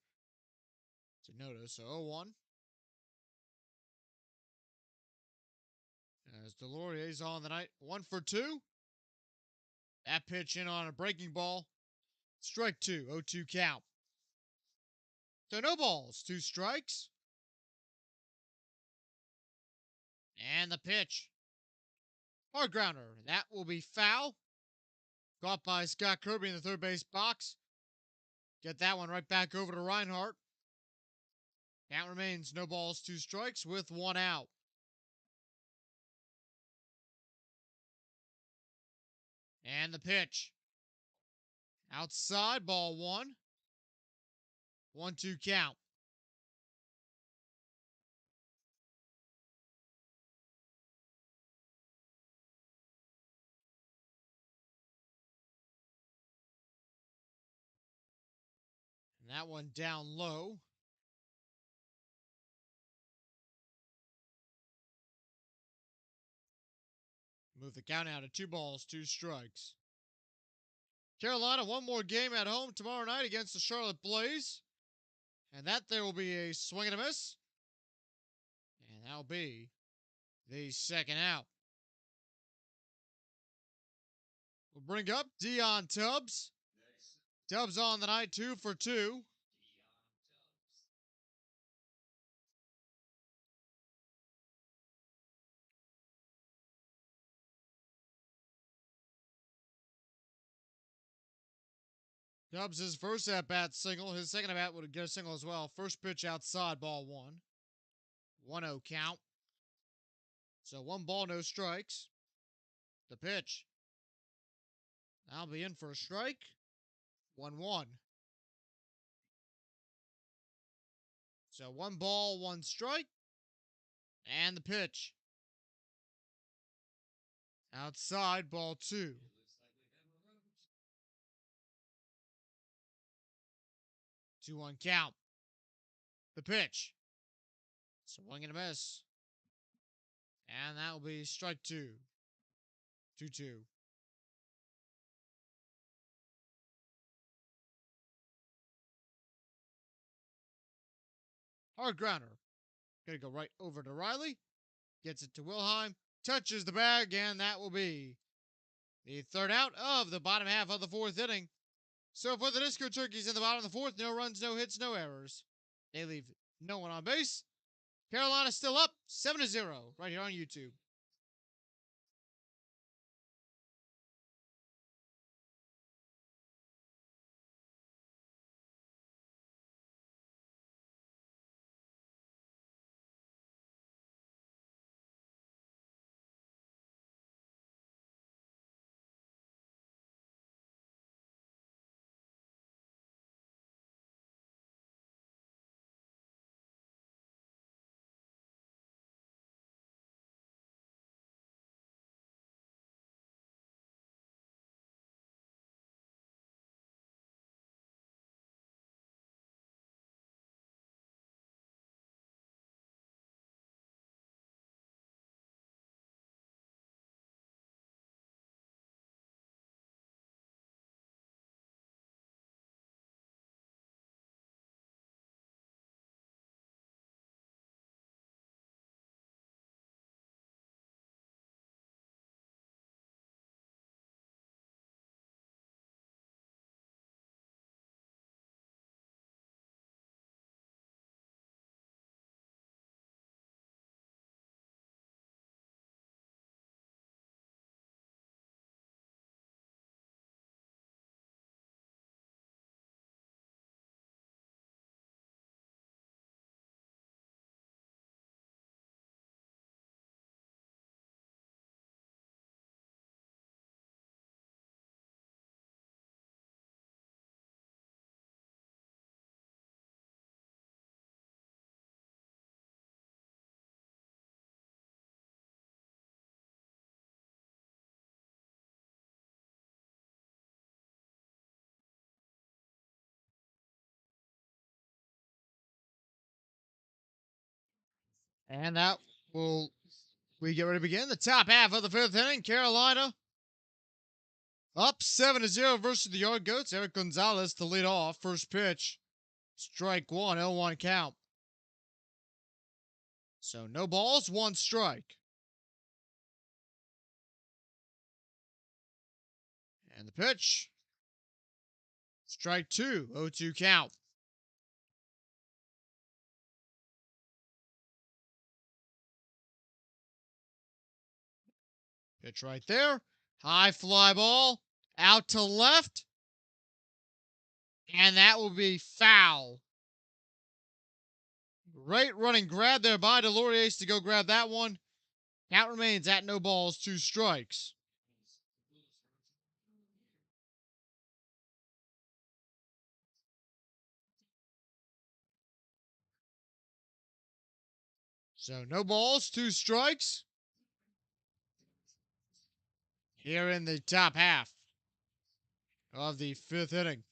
to Noto. So 0-1. As DeLauriers on the night, 1 for 2. That pitch in on a breaking ball. Strike two, 0-2 count. So no balls, 2 strikes. And the pitch. Hard grounder. That will be foul. Caught by Scott Kirby in the third base box. Get that one right back over to Reinhardt. Count remains no balls, 2 strikes with 1 out. And the pitch. Outside, ball 1. 1-2 count. And that one down low. Move the count out to 2 balls, 2 strikes. Carolina, one more game at home tomorrow night against the Charlotte Blaze. And that there will be a swing and a miss. And that'll be the second out. We'll bring up Dion Tubbs. Tubbs on the night, 2 for 2. Tubbs' first at-bat single. His second at-bat would get a single as well. First pitch outside, ball 1. 1-0 count. So 1 ball, no strikes. The pitch. That'll be in for a strike. 1-1. So 1 ball, 1 strike. And the pitch. Outside, ball 2. 2-1 count. The pitch. Swing and a miss. And that will be strike 2. 2-2. Hard grounder. Gonna go right over to Riley. Gets it to Wilhelm. Touches the bag, and that will be the third out of the bottom half of the 4th inning. So for the Disco Turkeys in the bottom of the 4th, no runs, no hits, no errors. They leave no one on base. Carolina still up 7-0 right here on YouTube. And that will we get ready to begin the top half of the 5th inning. Carolina up 7-0 versus the Yard Goats. Eric Gonzalez to lead off. First pitch. Strike 1, 0-1 count. So no balls, 1 strike. And the pitch. Strike 2, 0-2 count. Pitch right there. High fly ball. Out to left. And that will be foul. Great running grab there by Delorier to go grab that one. Count remains at no balls, 2 strikes. So no balls, 2 strikes. Here in the top half of the 5th inning.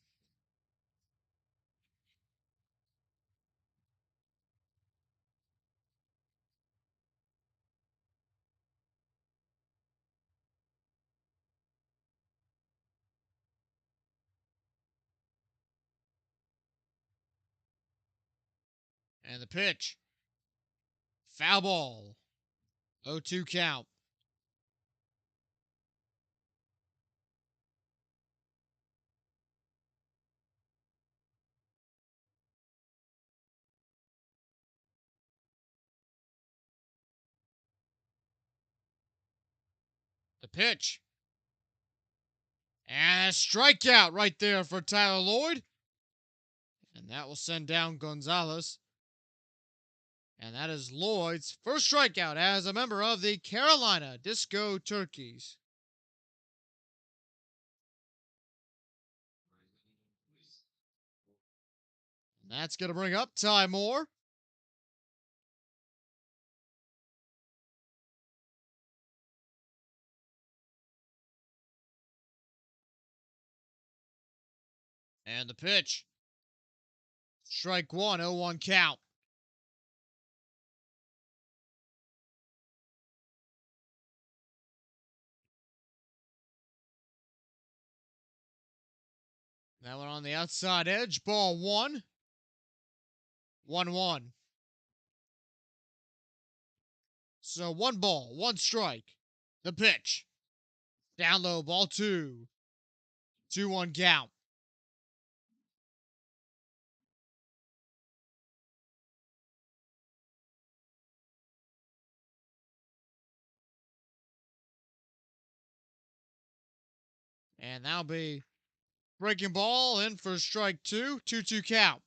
And the pitch. Foul ball. 0-2 count. The pitch. And a strikeout right there for Tyler Lloyd. And that will send down Gonzalez. And that is Lloyd's first strikeout as a member of the Carolina Disco Turkeys. And that's going to bring up Ty Moore. And the pitch. Strike one, 0-1 count. That one on the outside edge. Ball one. 1-1. So 1 ball, 1 strike. The pitch. Down low, ball 2. 2-1 count. And that'll be breaking ball in for strike 2. 2-2 count.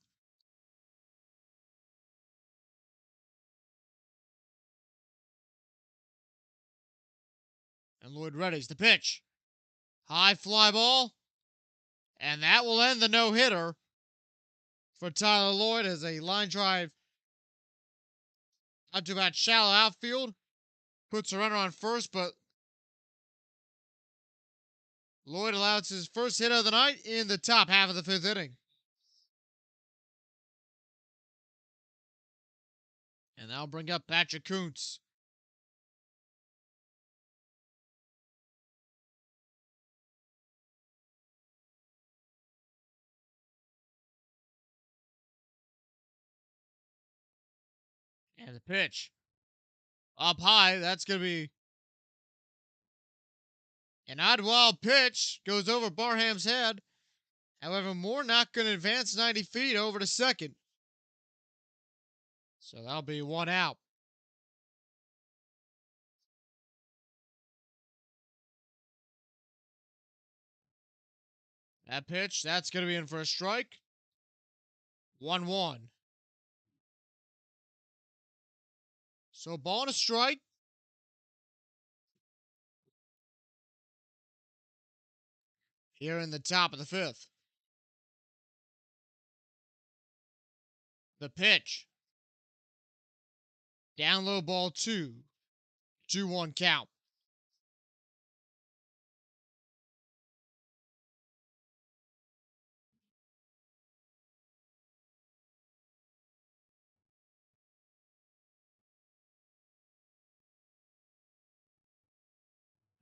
And Lloyd readies the pitch. High fly ball. And that will end the no-hitter for Tyler Lloyd as a line drive out to about shallow outfield. Puts a runner on first, but Lloyd allows his first hit of the night in the top half of the 5th inning. And that'll bring up Patrick Kuntz. And the pitch. Up high, that's going to be an odd wild pitch. Goes over Barham's head. However, Moore not going to advance 90 feet over to second. So that'll be 1 out. That pitch, that's going to be in for a strike. 1-1. So ball and a strike. Here in the top of the 5th. The pitch. Down low, ball 2. 2-1 count.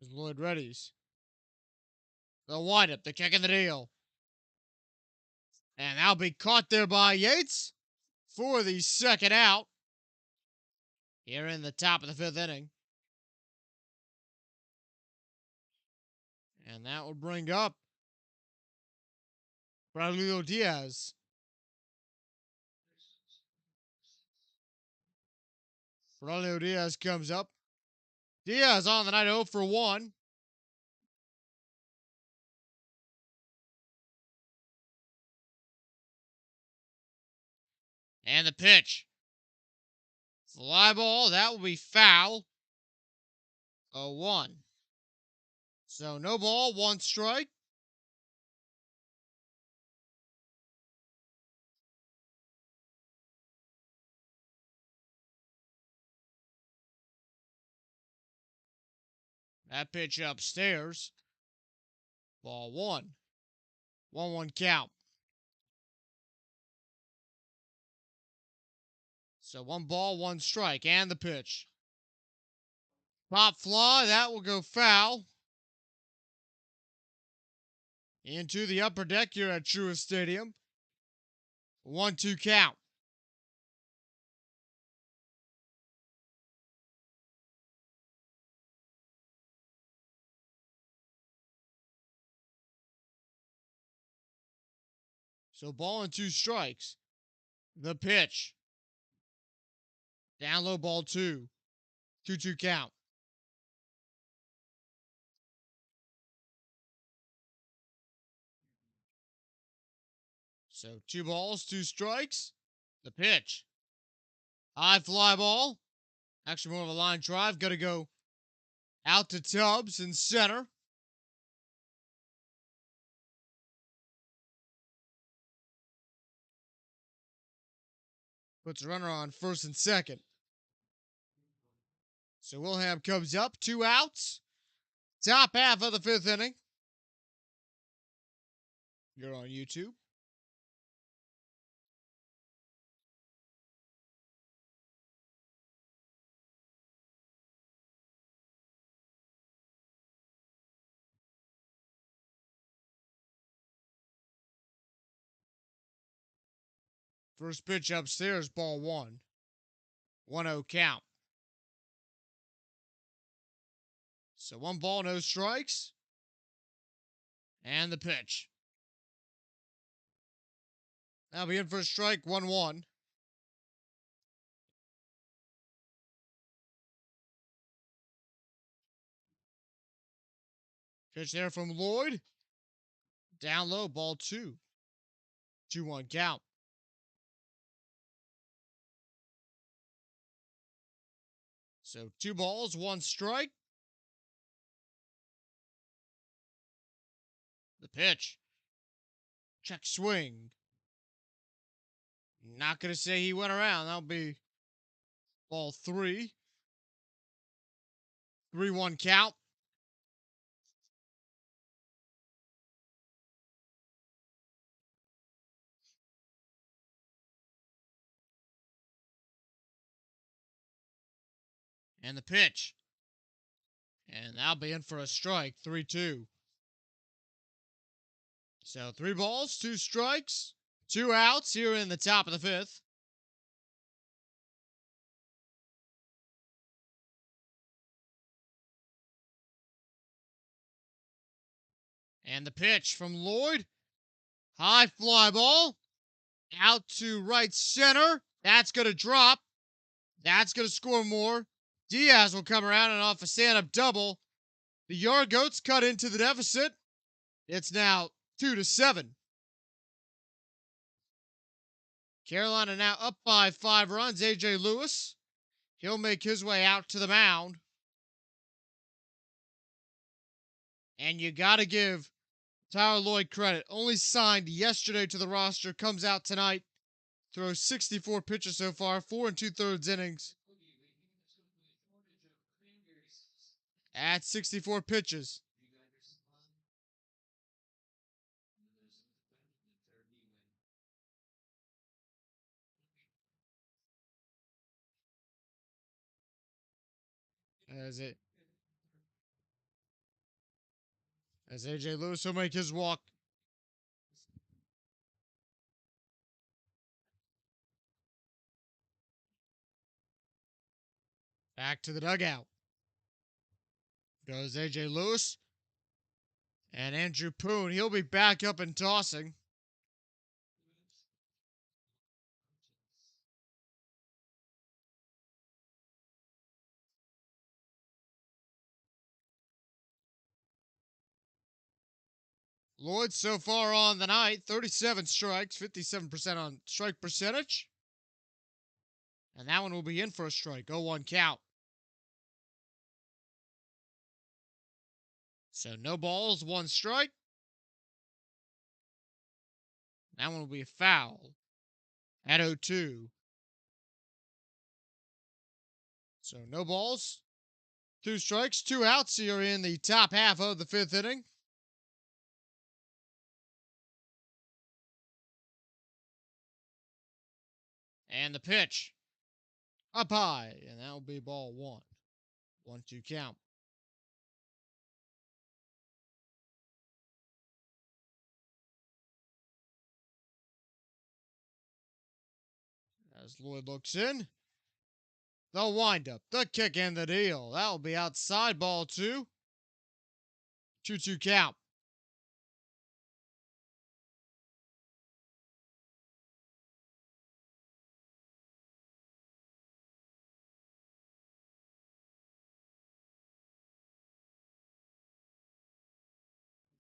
As Lloyd readies. The windup, the kick in the deal. And that'll be caught there by Yates for the second out. Here in the top of the 5th inning. And that will bring up Braulio Diaz. Braulio Diaz comes up. Diaz on the night 0 for 1. And the pitch. Fly ball, that will be foul. 0-1. So no ball, 1 strike. That pitch upstairs. Ball 1. 1-1 count. So 1 ball, 1 strike, and the pitch. Pop fly, that will go foul. Into the upper deck here at Truist Stadium. 1-2 count. So ball and 2 strikes. The pitch. Down low, ball 2. 2-2 count. So 2 balls, 2 strikes. The pitch. High fly ball. Actually more of a line drive. Got to go out to Tubbs in center. Puts a runner on first and second. So Wilhelm comes up, 2 outs. Top half of the 5th inning. You're on YouTube. First pitch upstairs, ball 1. 1-0 count. So 1 ball, no strikes. And the pitch. That'll be in for a strike, 1-1. Pitch there from Lloyd. Down low, ball 2. 2-1 count. So 2 balls, 1 strike. The pitch. Check swing. Not going to say he went around. That'll be ball 3. 3-1 count. And the pitch. And that'll be in for a strike, 3-2. So 3 balls, 2 strikes, 2 outs here in the top of the 5th. And the pitch from Lloyd. High fly ball. Out to right center. That's going to drop. That's going to score more. Diaz will come around and off a stand-up double. The Yard Goats cut into the deficit. It's now 2-7. Carolina now up by 5 runs. A.J. Lewis. He'll make his way out to the mound. And you got to give Tyler Lloyd credit. Only signed yesterday to the roster. Comes out tonight. Throws 64 pitches so far. 4 2/3 innings. At 64 pitches. As A.J. Lewis will make his walk. Back to the dugout. Goes A.J. Lewis. And Andrew Poon, he'll be back up and tossing. Lloyd so far on the night, 37 strikes, 57% on strike percentage. And that one will be in for a strike, 0-1 count. So no balls, 1 strike. That one will be a foul at 0-2. So no balls, 2 strikes, 2 outs here in the top half of the 5th inning. And the pitch up high, and that will be ball 1. 1-2 count. As Lloyd looks in, the windup, the kick, and the deal. That will be outside, ball 2. 2-2 count.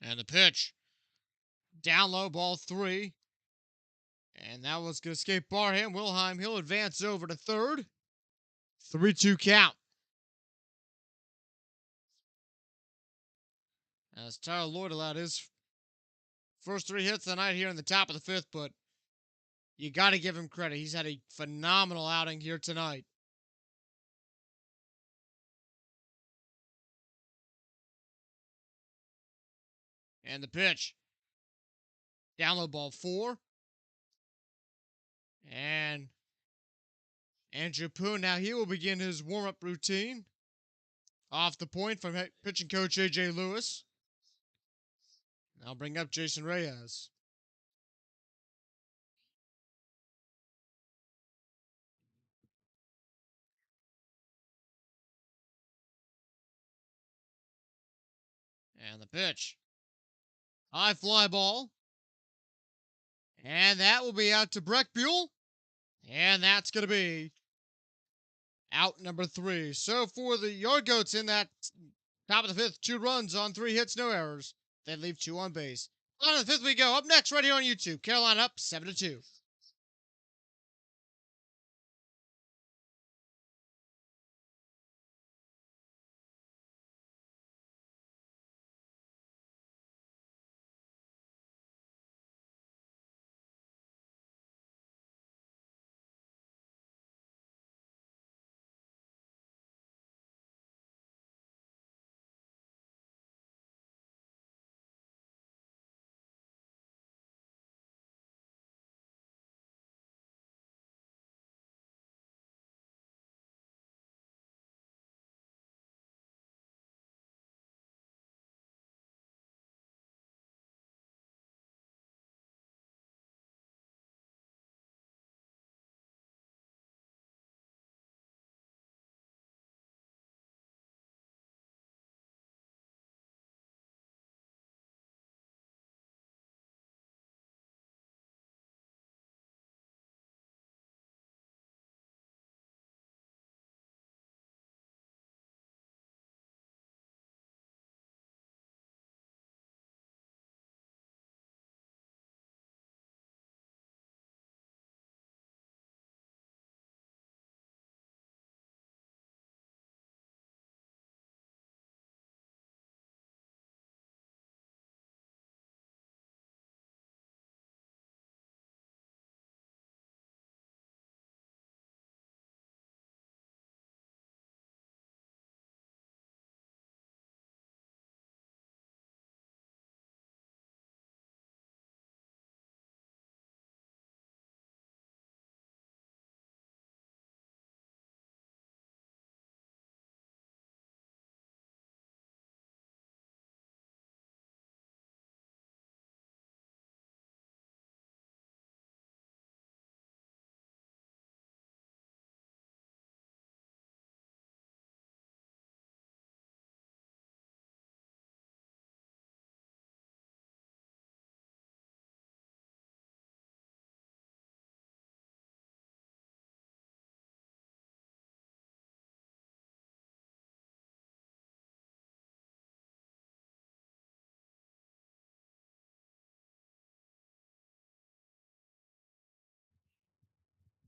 And the pitch. Down low, ball 3. And that was going to escape Barham. Wilhelm, he'll advance over to third. 3-2 count. As Tyler Lloyd allowed his first 3 hits of the night here in the top of the 5th, but you got to give him credit. He's had a phenomenal outing here tonight. And the pitch. Down low, ball 4. And Andrew Poon, now he will begin his warm-up routine. Off the point from pitching coach A.J. Lewis. I'll bring up Jason Reyes. And the pitch. High fly ball. And that will be out to Breck Buell. And that's going to be out number 3. So for the Yard Goats in that top of the 5th, 2 runs on 3 hits, no errors. They leave 2 on base. On the 5th we go. Up next, right here on YouTube. Carolina up 7-2.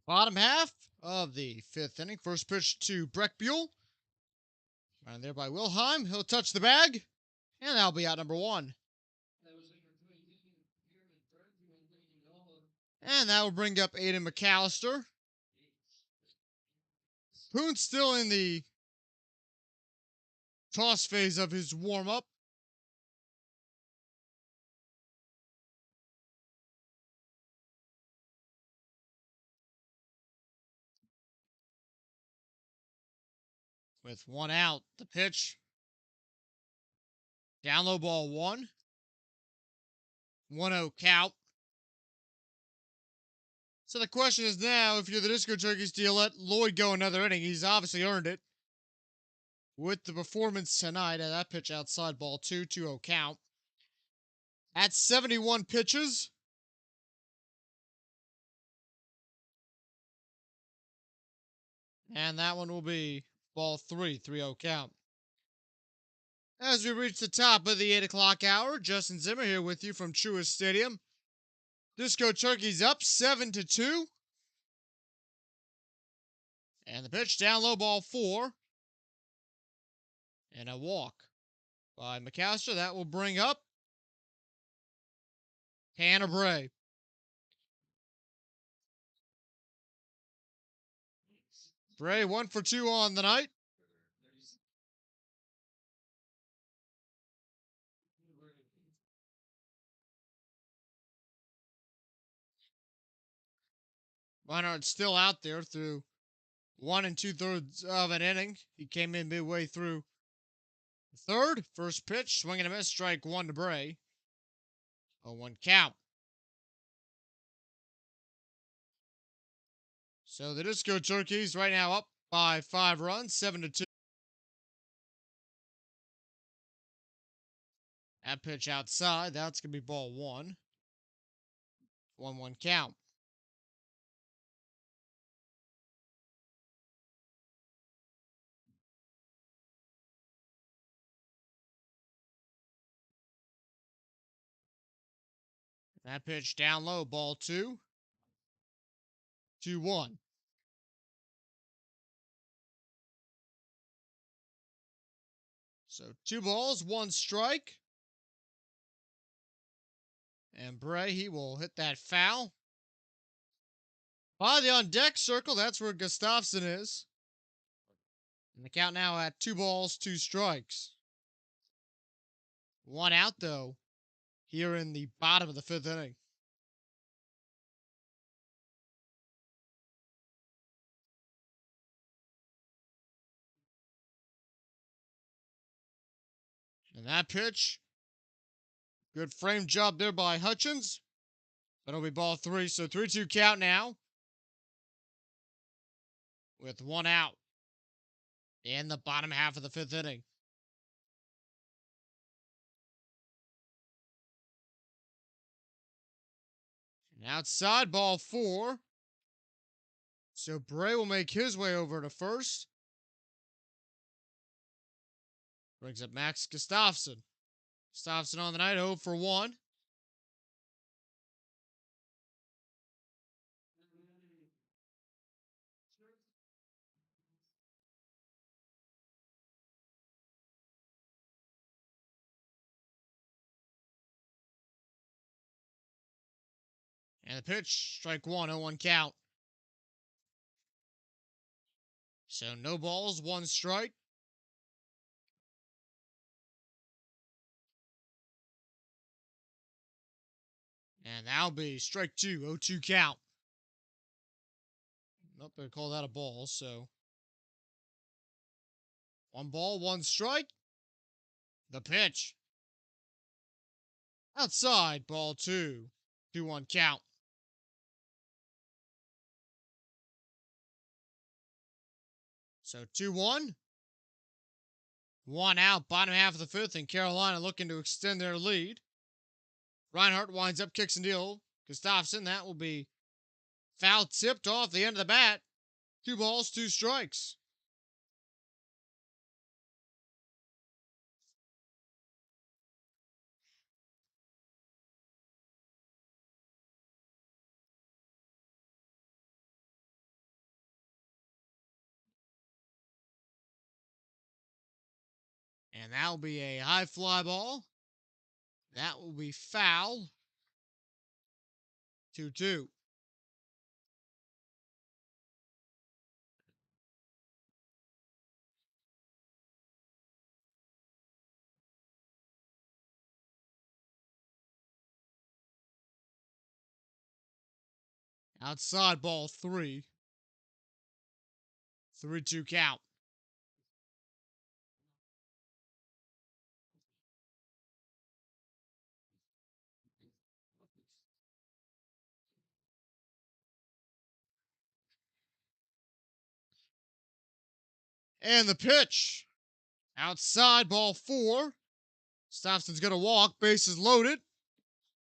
Bottom half of the 5th inning. First pitch to Breck Buell. Right there by Wilhelm. He'll touch the bag. And that'll be out number 1. And that will bring up Aiden McAllister. Poon's still in the toss phase of his warm-up. With 1 out, the pitch. Down low, ball 1. 1-0 count. So the question is now, if you're the Disco Turkeys, do you let Lloyd go another inning? He's obviously earned it with the performance tonight. And that pitch outside, ball 2, 2-0 count. At 71 pitches. And that one will be ball 3, 3-0 count. As we reach the top of the 8 o'clock hour, Justin Zimmer here with you from Truist Stadium. Disco Turkey's up 7-2. And the pitch down low, ball 4. And a walk by McAllister. That will bring up Hannah Bray. Bray 1 for 2 on the night. Reinhardt still out there through 1 2/3 of an inning. He came in midway through the third. First pitch, swing and a miss, strike 1 to Bray. 0-1 count. So the Disco Turkeys right now up by 5 runs, 7-2. That pitch outside, that's going to be ball 1. 1-1 count. That pitch down low, ball 2. 2-1. So 2 balls, 1 strike. And Bray, he will hit that foul. By the on deck circle, that's where Gustafsson is. And the count now at 2 balls, 2 strikes. 1 out, though, here in the bottom of the 5th inning. And that pitch, good frame job there by Hutchins. That'll be ball 3, so 3-2 count now. With 1 out in the bottom half of the 5th inning. And outside, ball 4. So Bray will make his way over to first. Brings up Max Gustafsson. Gustafsson on the night, 0 for 1. And the pitch, strike 1, 0-1 count. So no balls, 1 strike. And that'll be strike 2, 0-2 count. Nope, they call that a ball, so 1 ball, 1 strike. The pitch. Outside, ball 2, 2-1 count. So 2-1. 1 out, bottom half of the 5th, and Carolina looking to extend their lead. Reinhardt winds up, kicks and deal. Gustafsson, that will be foul tipped off the end of the bat. 2 balls, 2 strikes. And that will be a high fly ball. That will be foul. 2-2. Outside, ball 3. 3-2 count. And the pitch. Outside, ball 4. Gustafsson's going to walk. Bases loaded.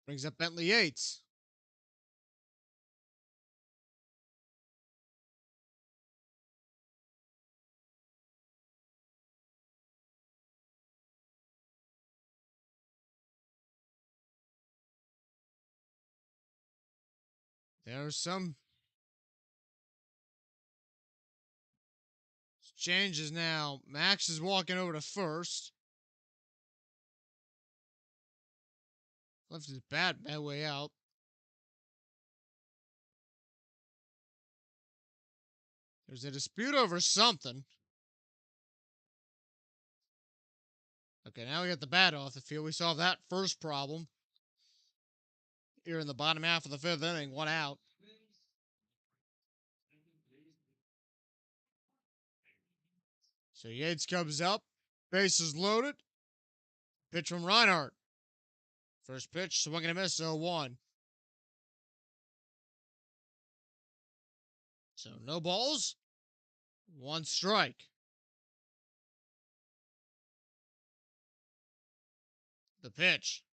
Brings up Bentley Yates. There's some changes now. Max is walking over to first. Left his bat way out. There's a dispute over something. Okay, now we got the bat off the field. We solved that first problem. Here in the bottom half of the fifth inning, 1 out. So Yates comes up. Bases loaded. Pitch from Reinhardt. First pitch, swing and a miss, 0-1. So no balls, 1 strike. The pitch.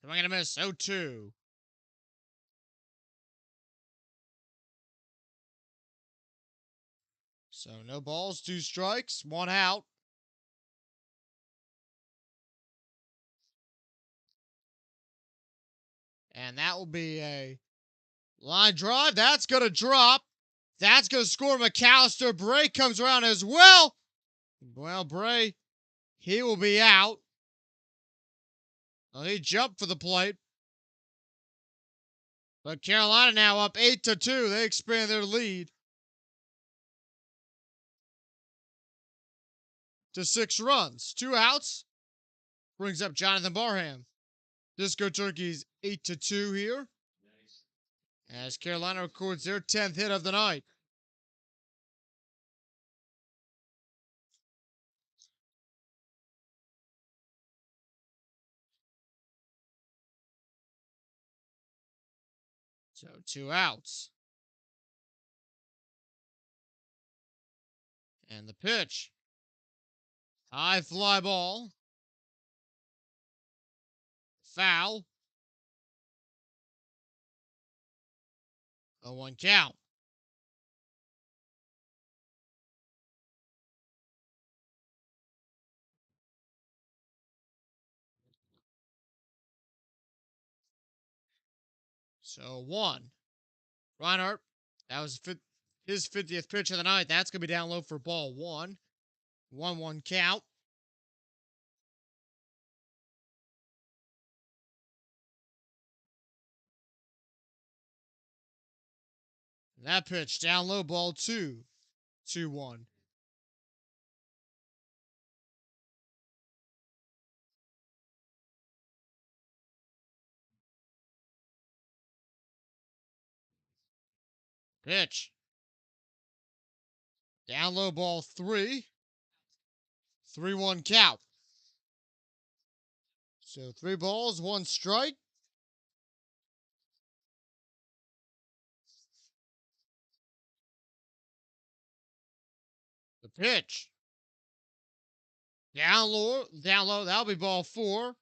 Swing and a miss, 0-2. So no balls, 2 strikes, 1 out. And that will be a line drive. That's going to drop. That's going to score McAllister. Bray comes around as well. Well, Bray, he will be out. Well, he jumped for the plate. But Carolina now up 8-2. They expand their lead to 6 runs. 2 outs. Brings up Jonathan Barham. Disco Turkeys 8-2 here. As Carolina records their 10th hit of the night. So 2 outs. And the pitch. High fly ball. Foul. 0-1 count. So 1. Reinhardt, that was his 50th pitch of the night. That's going to be down low for ball 1. 1-1 count. That pitch down low, ball 2. 2-1. Pitch. Down low, ball 3. 3-1 count. So 3 balls, 1 strike. The pitch. Down low, that'll be ball 4.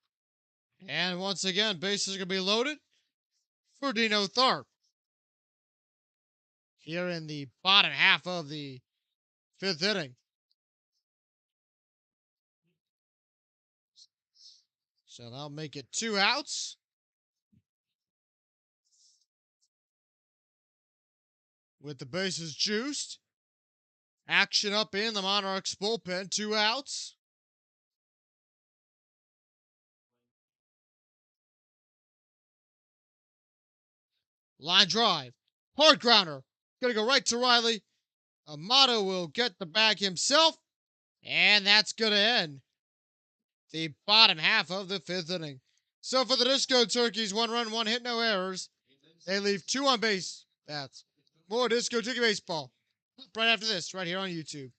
And once again, bases are going to be loaded for Dino Tharp. Here in the bottom half of the 5th inning. So that'll make it 2 outs. With the bases juiced. Action up in the Monarchs bullpen. 2 outs. Line drive. Hard grounder. Gonna go right to Riley. Amato will get the bag himself. And that's gonna end the bottom half of the 5th inning. So for the Disco Turkeys, 1 run, 1 hit, no errors. They leave 2 on base. That's more Disco Turkey baseball right after this, right here on YouTube.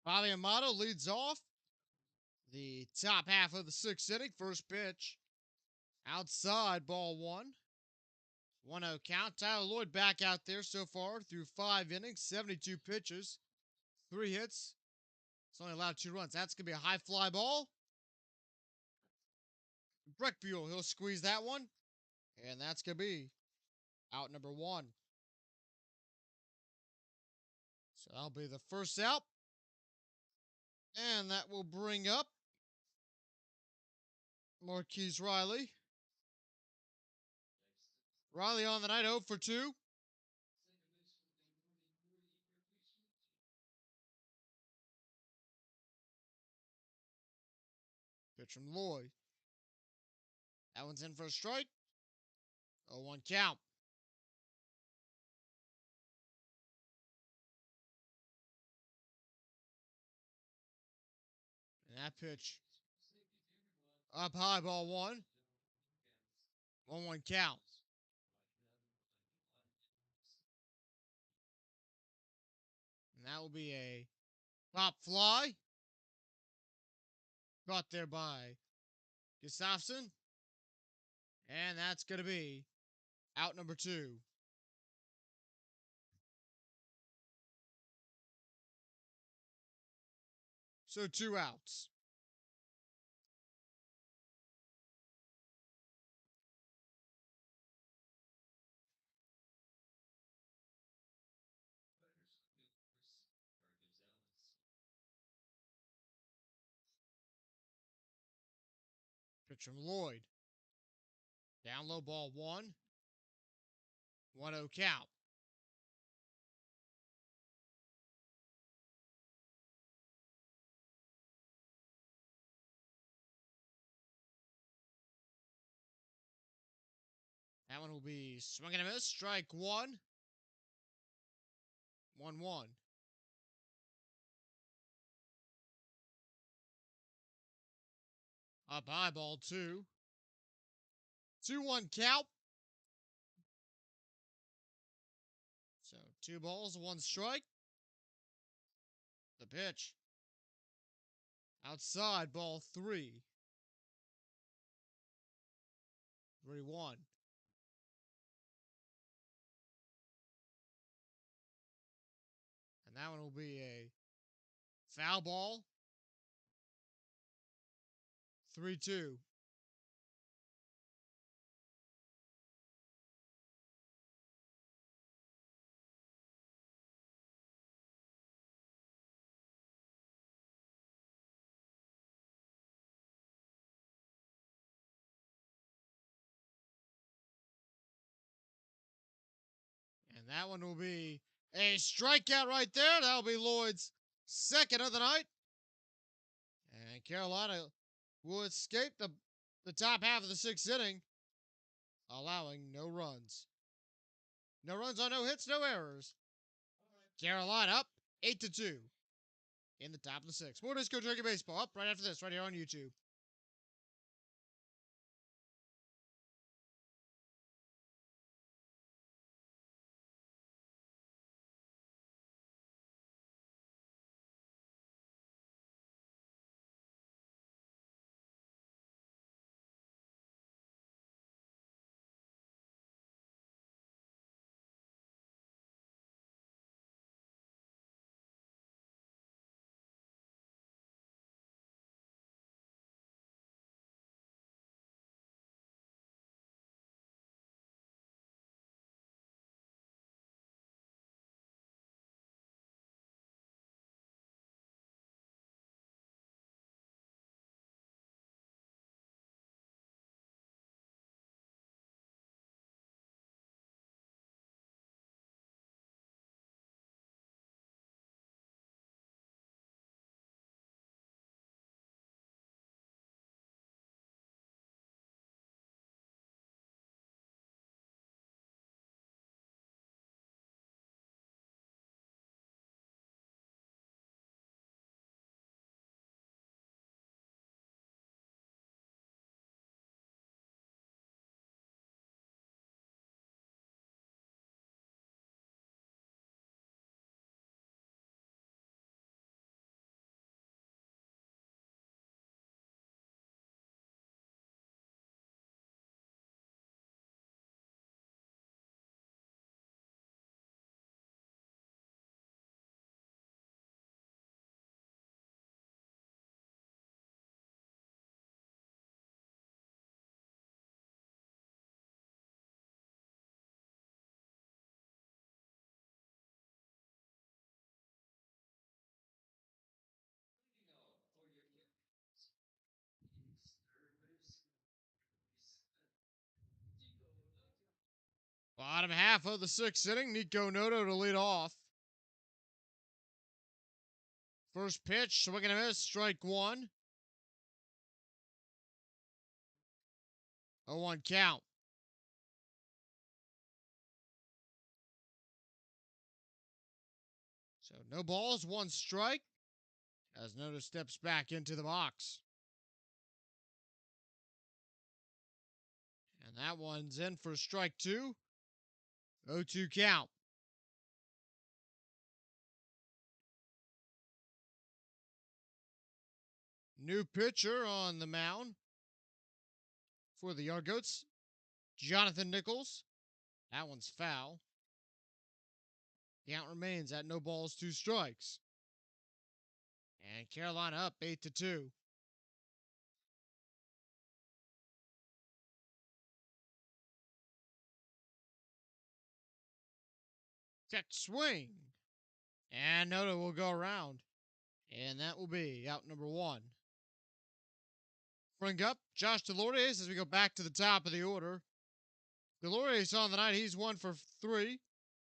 Bobby Amato leads off the top half of the sixth inning. First pitch outside, ball one. 1-0 count. Tyler Lloyd back out there so far through 5 innings, 72 pitches, 3 hits. It's only allowed 2 runs. That's going to be a high fly ball. Breck Buell, he'll squeeze that one. And that's going to be out number 1. So that'll be the first out. And that will bring up Marquise Riley. Riley on the night, 0 for 2. Pitch from Lloyd. That one's in for a strike. 0-1 count. And that pitch up high, ball one. 1-1 count. And that will be a pop fly. Caught there by Gustafson. And that's going to be out number 2. So 2 outs. Pitch from Lloyd. Down low, ball 1. 1-0 count. That one will be swing and a miss. Strike 1. 1-1. Up high, ball 2. 2-1 count. So 2 balls, 1 strike. The pitch. Outside, ball 3. 3-1. And that one will be a foul ball. 3-2. And that one will be a strikeout right there. That'll be Lloyd's second of the night. And Carolina will escape the top half of the sixth inning, allowing no runs. No runs on no hits, no errors. Carolina up 8-2 in the top of the sixth. More Disco Turkey Baseball up right after this, right here on YouTube. Bottom half of the sixth inning, Nico Noto to lead off. First pitch, swing and a miss, strike one. 0-1 count. So no balls, one strike, as Noto steps back into the box. And that one's in for strike two. 0-2 count. New pitcher on the mound for the Yard Goats, Jonathan Nichols. That one's foul. Count remains at no balls, two strikes. And Carolina up 8-2. Check swing. And Noto will go around. And that will be out number one. Bring up Josh Deloriers as we go back to the top of the order. Deloriers on the night, he's 1 for 3.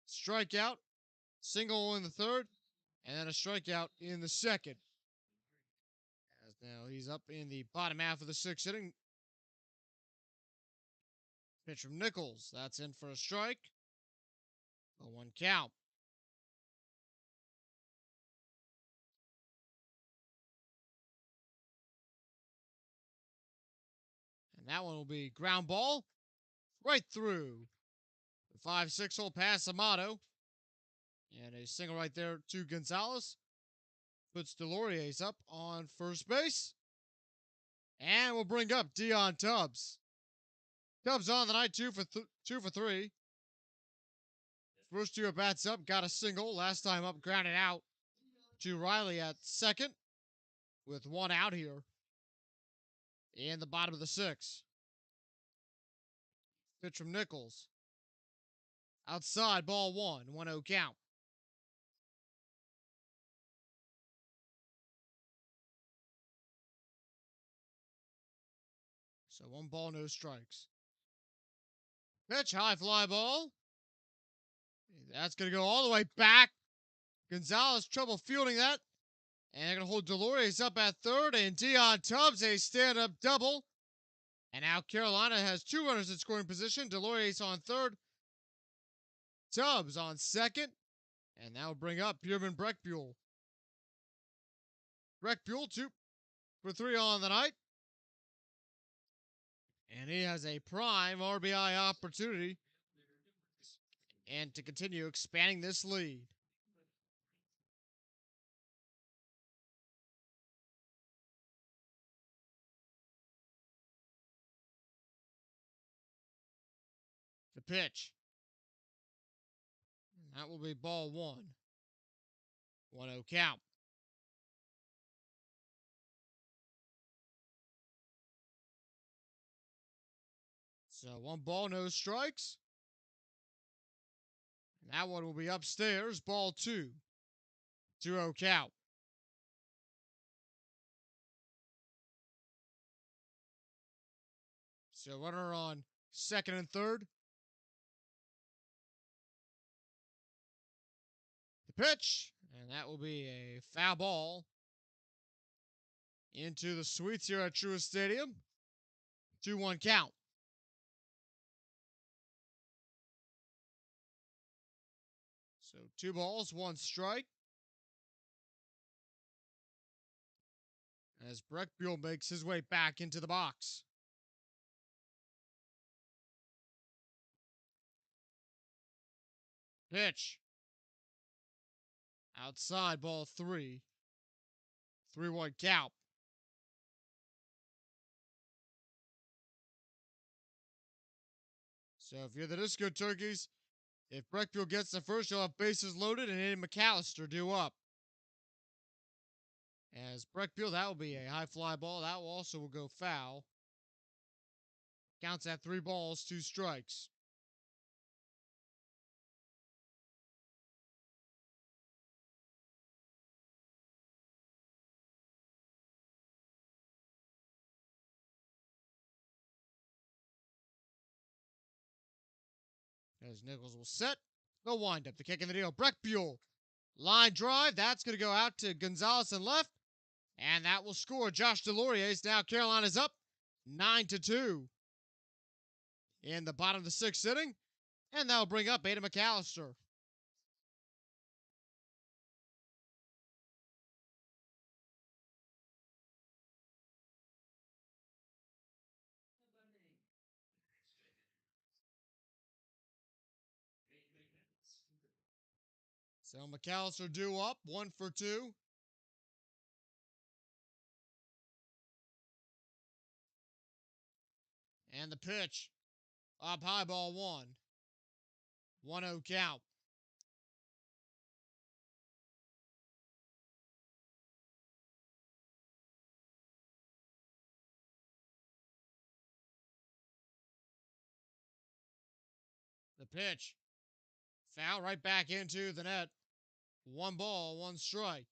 Strikeout, single in the third, and then a strikeout in the second. As now he's up in the bottom half of the sixth inning. Pitch from Nichols. That's in for a strike. 0-1 count. And that one will be ground ball right through. The 5-6 hole pass Amato. And a single right there to Gonzalez. Puts Deloriers up on first base. And we'll bring up Dion Tubbs. Tubbs on the night, 2 for 3. First two at bats up, got a single. Last time up, grounded out to Riley at second with one out here in the bottom of the sixth. Pitch from Nichols. Outside, ball one, 1-0 count. So 1 ball, no strikes. Pitch, high fly ball. That's going to go all the way back. Gonzalez, trouble fielding that. And they're going to hold Deloriers up at third. And Dion Tubbs, a stand-up double. And now Carolina has 2 runners in scoring position. Deloriers on third. Tubbs on second. And that will bring up Bjorman Breckbuhl. Breckbuhl, 2 for 3 on the night. And he has a prime RBI opportunity. And to continue expanding this lead. The pitch. That will be ball one. 1-0 count. So 1 ball, no strikes. And that one will be upstairs. Ball two. 2-0 count. So runner on second and third. The pitch. And that will be a foul ball into the suites here at Truist Stadium. 2-1 count. So 2 balls, 1 strike. As Breckbuhl makes his way back into the box. Pitch. Outside, ball 3. 3-1 count. So if you're the Disco Turkeys, if Breckbuhl gets the first, you'll have bases loaded and Eddie McAllister due up. As Breckbuhl, that will be a high fly ball. That will also go foul. Counts at 3 balls, 2 strikes. As Nichols will set the windup. The kick in the deal. Breck Buell. Line drive. That's going to go out to Gonzalez and left. And that will score Josh Deloriers. Now Carolina's up 9-2 in the bottom of the sixth inning. And that'll bring up Aiden McAllister. So McAllister due up, 1 for 2. And the pitch. Up high, ball 1. 1-0 count. The pitch. Foul right back into the net. 1 ball, 1 strike.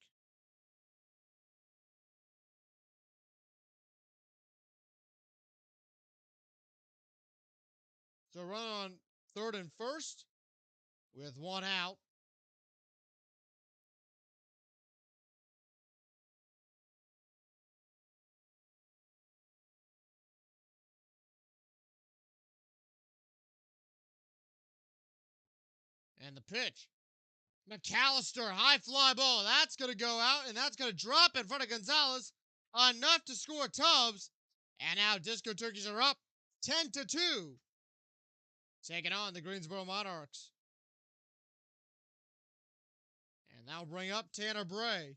So run on third and first with 1 out. And the pitch. McAllister, high fly ball. That's going to go out, and that's going to drop in front of Gonzalez. Enough to score Tubbs. And now Disco Turkeys are up 10-2. Taking on the Greensboro Monarchs. And that'll bring up Tanner Bray.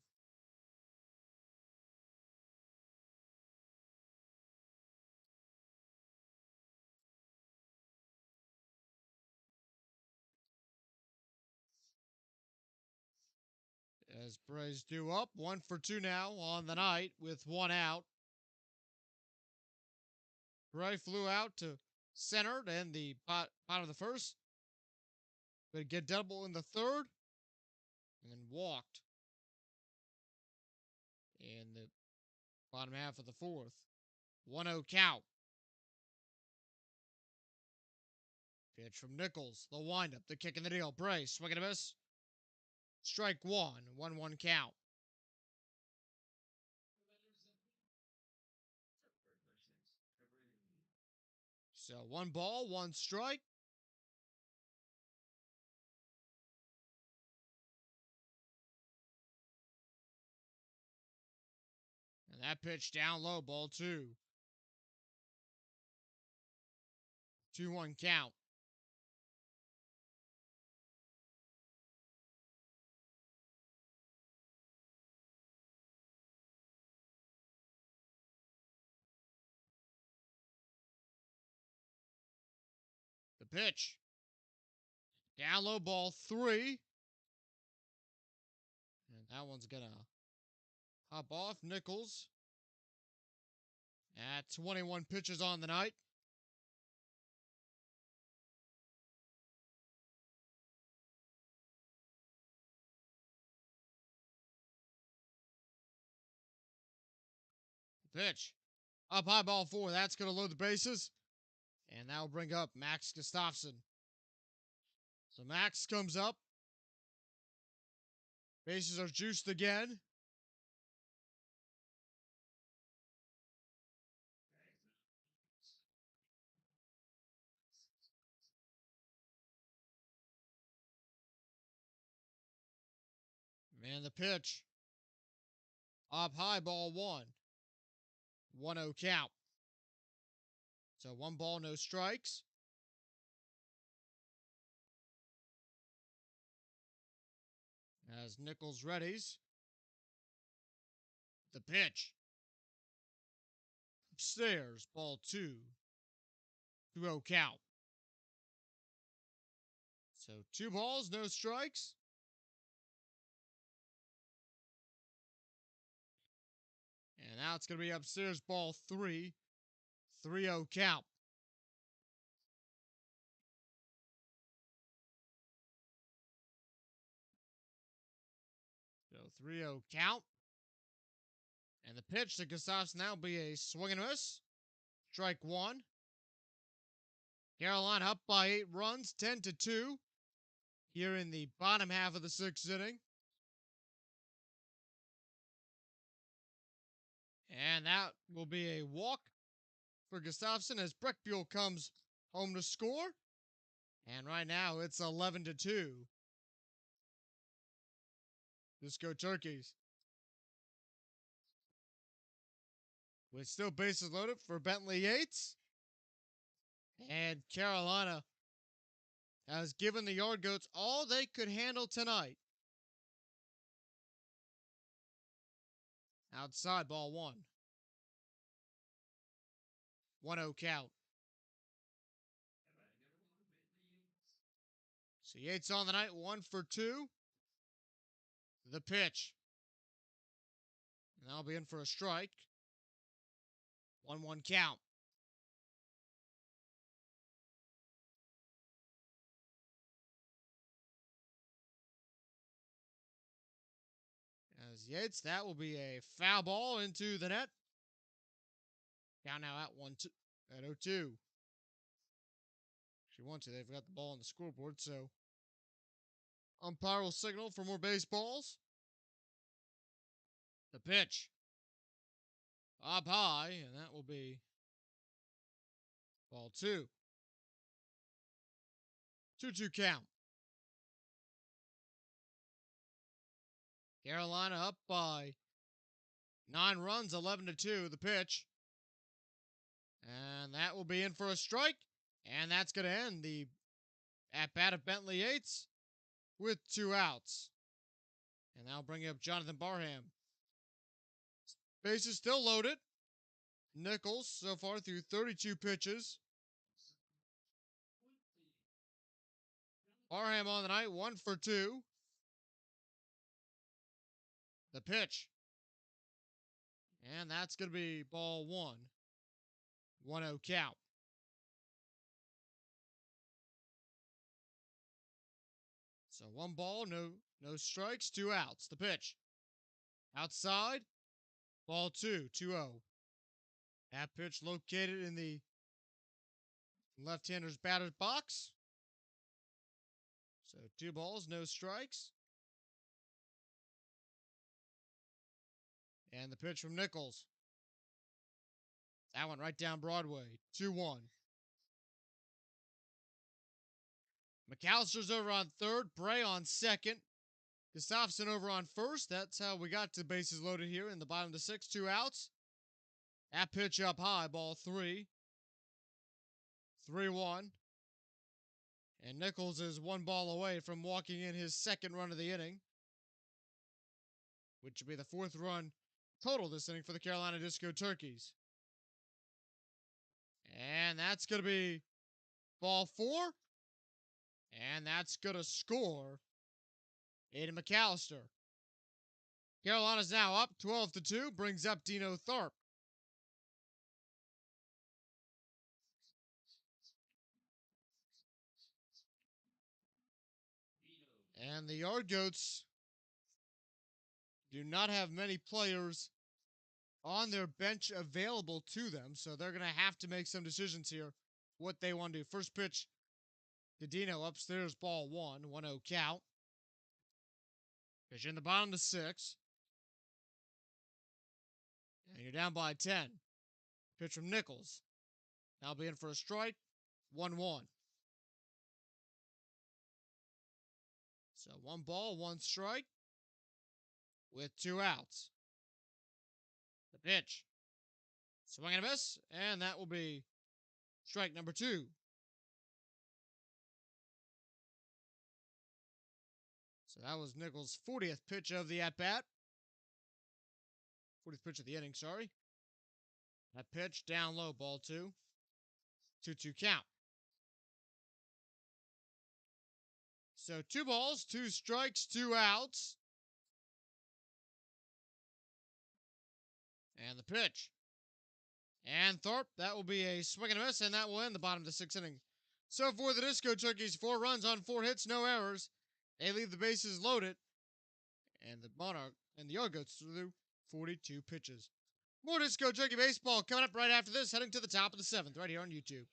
As Bray's due up, 1 for 2 now on the night with 1 out. Bray flew out to center in the bottom of the first. But get double in the third. And then walked in the bottom half of the fourth. 1-0 count. Pitch from Nichols. The windup. The kick in the deal. Bray swing and a miss. Strike 1. 1-1 count. So 1 ball, 1 strike. And that pitch down low, ball 2. 2-1 count. The pitch. Down low, ball 3. And that one's going to hop off. Nichols at 21 pitches on the night. Pitch. Up high, ball 4. That's going to load the bases. And that will bring up Max Gustafson. So Max comes up. Bases are juiced again. And the pitch. Up high, ball 1. 1-0 count. So 1 ball, no strikes. As Nichols readies. The pitch. Upstairs, ball 2. 2-0 count. So 2 balls, no strikes. And now it's going to be upstairs, ball 3. 3-0 count. So 3-0 count. And the pitch to Gustafson now will be a swing and a miss. Strike 1. Carolina up by 8 runs, 10-2, here in the bottom half of the 6th inning. And that will be a walk for Gustafsson as Breckbuell comes home to score. And right now it's 11-2. Let's go Turkeys. With still bases loaded for Bentley Yates. And Carolina has given the Yard Goats all they could handle tonight. Outside, ball 1. 1-0 count. So Yates on the night, 1 for 2. The pitch. And that'll be in for a strike. 1-1 count. As Yates, that will be a foul ball into the net. Count now at 1-2 at 0-2. If you want to, they've got the ball on the scoreboard, so umpire will signal for more baseballs. The pitch. Up high, and that will be ball 2. 2-2 count. Carolina up by 9 runs, 11-2. The pitch. And that will be in for a strike. And that's going to end the at-bat of Bentley Yates with 2 outs. And that'll bring up Jonathan Barham. Bases still loaded. Nichols so far through 32 pitches. Barham on the night, 1 for 2. The pitch. And that's going to be ball 1. 1-0 count. So 1 ball, no strikes, 2 outs. The pitch. Outside. Ball 2, 2-0. That pitch located in the left-hander's batter's box. So 2 balls, no strikes. And the pitch from Nichols. That one right down Broadway. 2-1. McAllister's over on third. Bray on second. Gustafsson over on first. That's how we got to bases loaded here in the bottom of the 6th. 2 outs. That pitch up high. Ball 3. 3-1. And Nichols is 1 ball away from walking in his 2nd run of the inning, which would be the 4th run total this inning for the Carolina Disco Turkeys. And that's going to be ball 4. And that's going to score Aiden McAllister. Carolina's now up 12-2, brings up Dino Tharp. And the Yard Goats do not have many players on their bench available to them, so they're going to have to make some decisions here what they want to do. First pitch to Dino upstairs, ball 1, 1-0 count. Pitch in the bottom of the 6th. And you're down by 10. Pitch from Nichols. That'll be in for a strike, 1-1. So 1 ball, 1 strike with 2 outs. The pitch. Swing and a miss, and that will be strike number 2. So that was Nichols' 40th pitch of the at-bat. 40th pitch of the inning, sorry. That pitch down low, ball 2. 2-2 count. So 2 balls, 2 strikes, 2 outs. And the pitch. And Tharp, that will be a swing and a miss, and that will end the bottom of the 6th inning. So for the Disco Turkeys, 4 runs on 4 hits, no errors. They leave the bases loaded. And the Monarch and the Yard Goats threw 42 pitches. More Disco Turkey baseball coming up right after this, heading to the top of the 7th, right here on YouTube.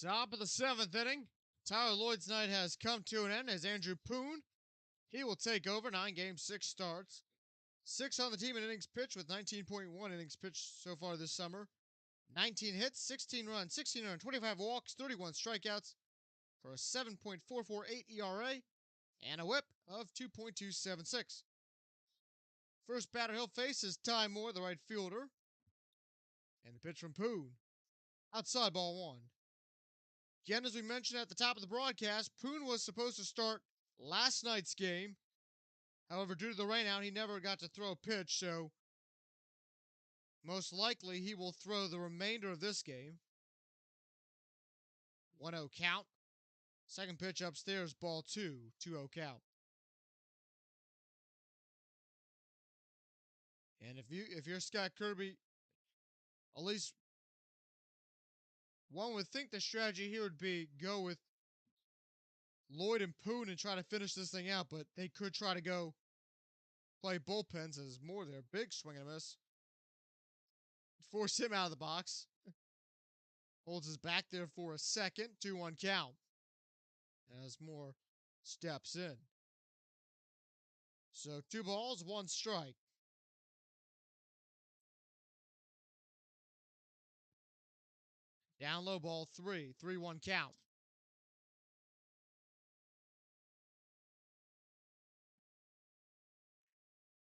Top of the seventh inning. Tyler Lloyd's night has come to an end as Andrew Poon, he will take over 9 games, 6 starts. 6 on the team in innings pitched with 19.1 innings pitched so far this summer. 19 hits, 16 runs, 25 walks, 31 strikeouts for a 7.448 ERA and a whip of 2.276. First batter he'll face is Ty Moore, the right fielder. And the pitch from Poon. Outside ball 1. Again, as we mentioned at the top of the broadcast, Poon was supposed to start last night's game. However, due to the rainout, he never got to throw a pitch, so most likely he will throw the remainder of this game. 1-0 count. Second pitch upstairs, ball 2, 2-0 count. And if you're Scott Kirby, at least one would think the strategy here would be go with Lloyd and Poon and try to finish this thing out, but they could try to go play bullpens as Moore there. Big swing and a miss. Force him out of the box. Holds his back there for a second. 2-1 count. As Moore steps in. So 2 balls, 1 strike. Down low ball 3. 3-1 count.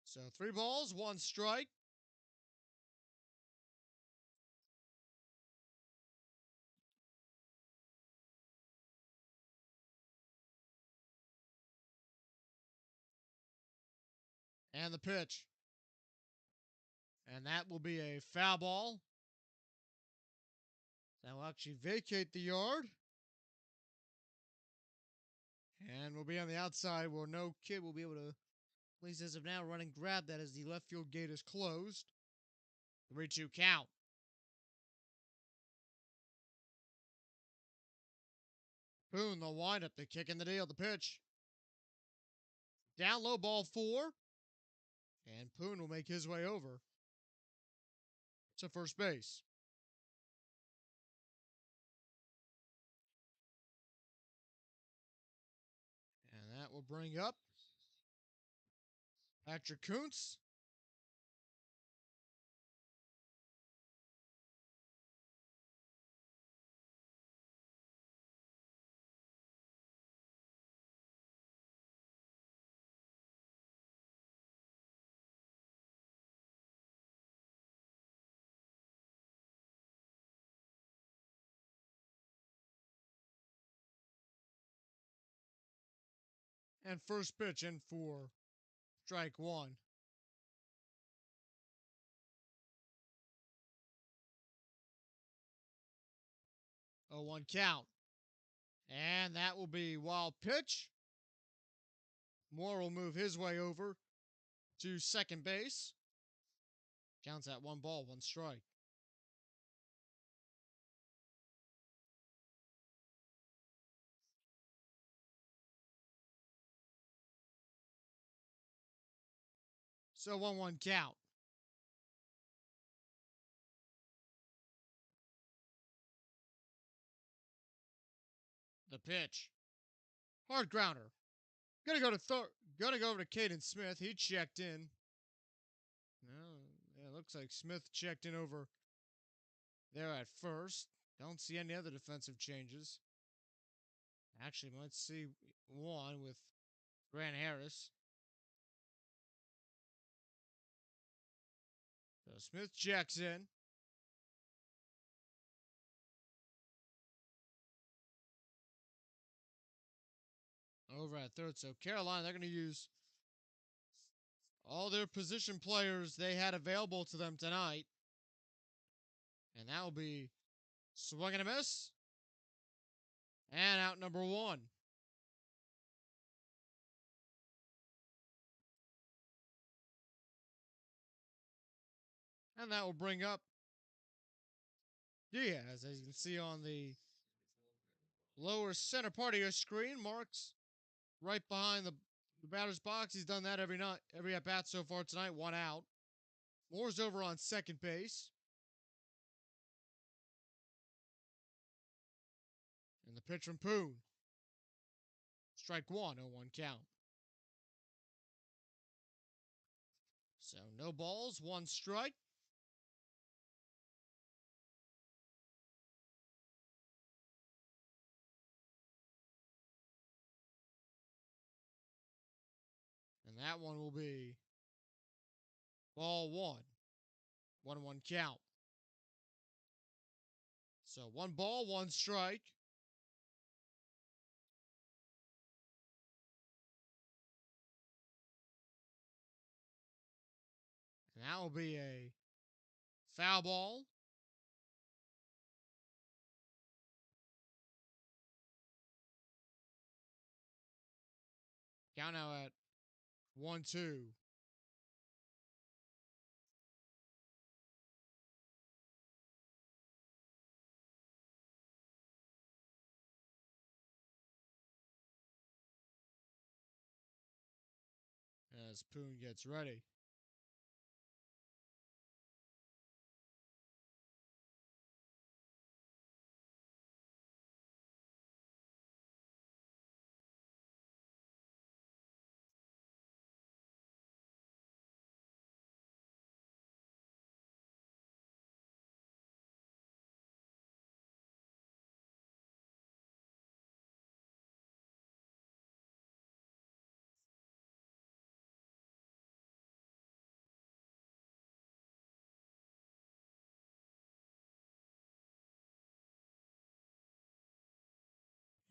So 3 balls, 1 strike. And the pitch. And that will be a foul ball. That will actually vacate the yard. And we'll be on the outside where no kid will be able to, at least as of now, run and grab that as the left field gate is closed. 3-2 count. Poon, the windup, the kick in the deal, the pitch. Down low ball 4. And Poon will make his way over to first base. And that will bring up Patrick Kuntz. And first pitch in for strike 1. 0-1 count. And that will be wild pitch. Moore will move his way over to second base. Counts at 1 ball, 1 strike. So 1-1 count. The pitch. Hard grounder. Gonna go over to Caden Smith. He checked in. No, yeah, looks like Smith checked in over there at first. Don't see any other defensive changes. Actually, might see one with Grant Harris. So Smith checks in. Over at third. So Carolina, they're going to use all their position players they had available to them tonight. And that will be swing and a miss. And out number 1. And that will bring up Diaz, as you can see on the lower center part of your screen. Marks right behind the batter's box. He's done that every at bat so far tonight. 1 out. Moore's over on second base. And the pitch from Poon. Strike one, 0-1 count. So no balls, one strike. And that one will be ball one. 1-1 count. So one ball, one strike. And that will be a foul ball. Count now at 1-2. As Poon gets ready.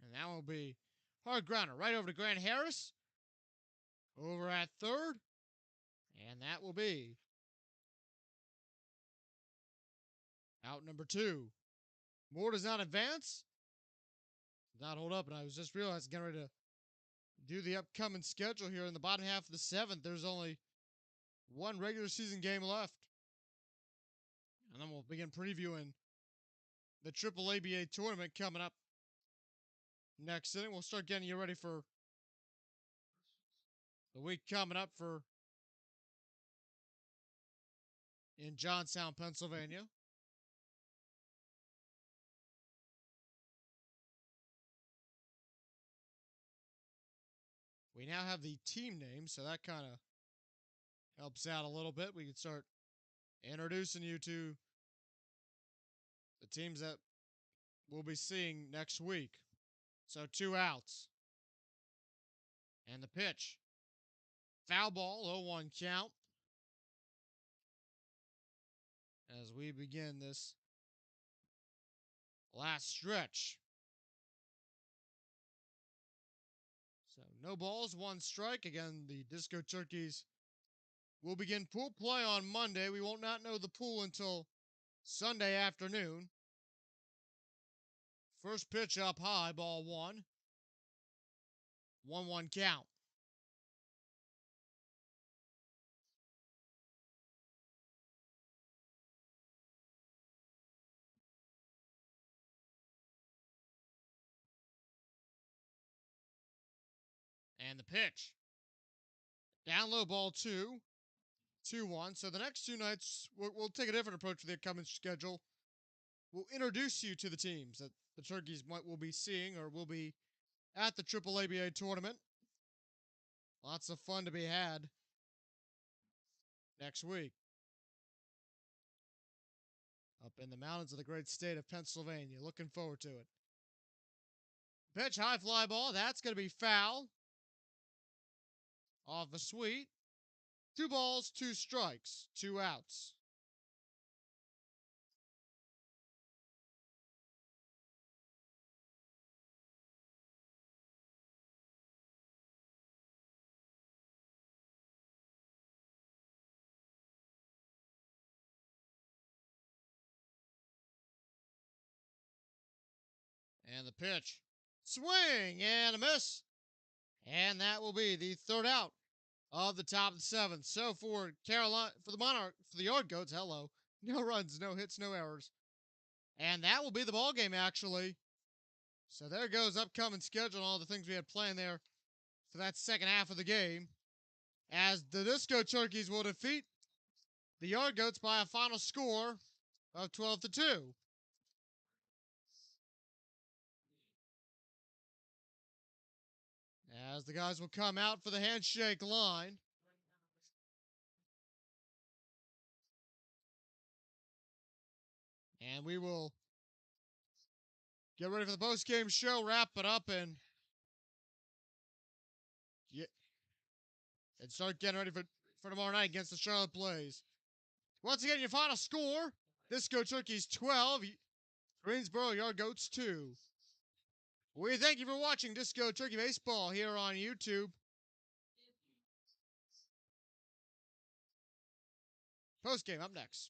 And that will be hard grounder right over to Grant Harris. Over at third. And that will be out number 2. Moore does not advance. Does not hold up. And I was just realizing, getting ready to do the upcoming schedule here in the bottom half of the 7th. There's only one regular season game left. And then we'll begin previewing the Triple ABA tournament coming up next inning. We'll start getting you ready for the week coming up for in Johnstown, Pennsylvania. We now have the team name, so that kind of helps out a little bit. We can start introducing you to the teams that we'll be seeing next week. So 2 outs. And the pitch. Foul ball, 0-1 count. As we begin this last stretch. So no balls, 1 strike. Again, the Disco Turkeys will begin pool play on Monday. We will not know the pool until Sunday afternoon. First pitch up high, ball 1. 1-1 count. And the pitch. Down low, ball 2. 2-1. So the next 2 nights, we'll take a different approach to the upcoming schedule. We'll introduce you to the teams that the Turkeys will be seeing or will be at the Triple ABA tournament. Lots of fun to be had next week. Up in the mountains of the great state of Pennsylvania. Looking forward to it. Pitch, high fly ball. That's going to be foul. Off a sweet. 2 balls, 2 strikes, 2 outs. And the pitch. Swing and a miss. And that will be the 3rd out of the top of the 7th. So for Carolina, for the Yard Goats, hello. No runs, no hits, no errors. And that will be the ball game, actually. So there goes upcoming schedule and all the things we had planned there for that second half of the game. As the Disco Turkeys will defeat the Yard Goats by a final score of 12-2. as the guys will come out for the handshake line. And we will get ready for the post-game show, wrap it up, and start getting ready for tomorrow night against the Charlotte Blaze. Once again, your final score, Disco Turkeys 12, Greensboro Yard Goats 2. We thank you for watching Disco Turkey Baseball here on YouTube. Post-game up next.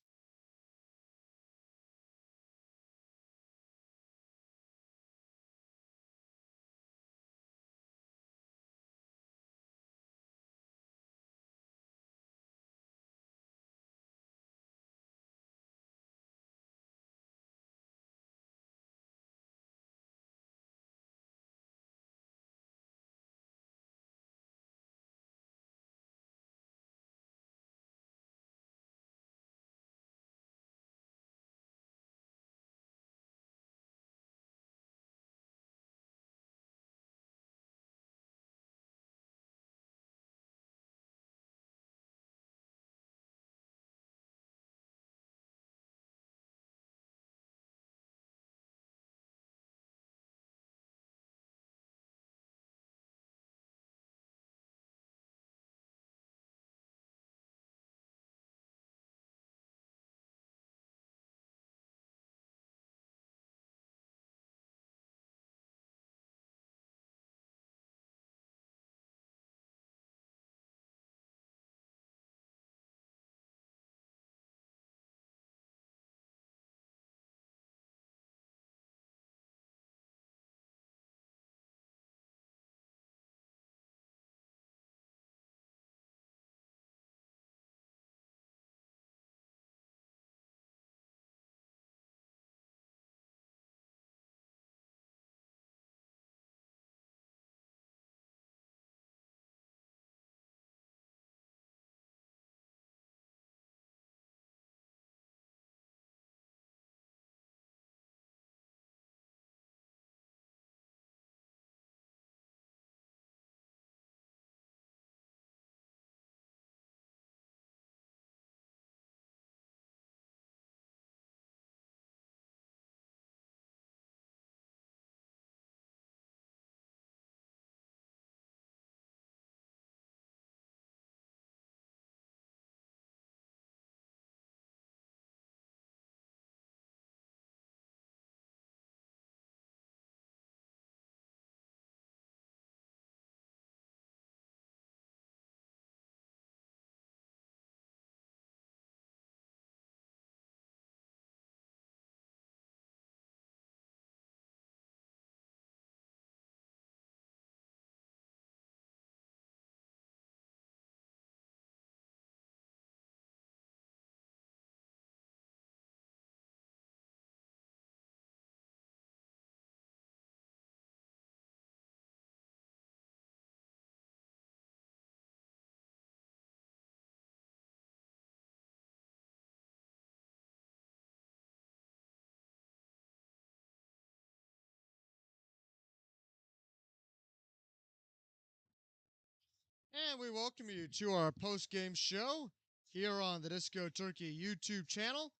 And we welcome you to our post-game show here on the Disco Turkey YouTube channel.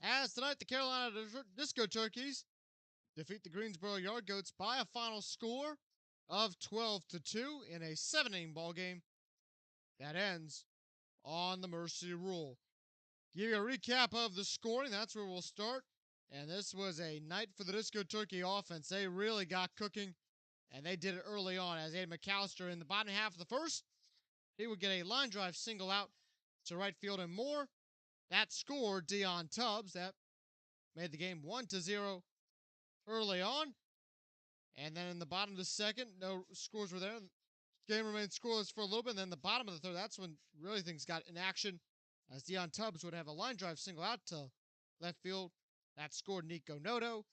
As tonight, the Carolina Disco Turkeys defeat the Greensboro Yard Goats by a final score of 12-2 in a 7-inning ball game that ends on the mercy rule. Give you a recap of the scoring. That's where we'll start. And this was a night for the Disco Turkey offense. They really got cooking, and they did it early on as Aiden McAllister in the bottom half of the first. He would get a line drive single out to right field and more. That scored Dion Tubbs. That made the game 1-0 early on. And then in the bottom of the second, no scores were there. The game remained scoreless for a little bit. And then the bottom of the third, that's when really things got in action, as Dion Tubbs would have a line drive single out to left field. That scored Nico Noto.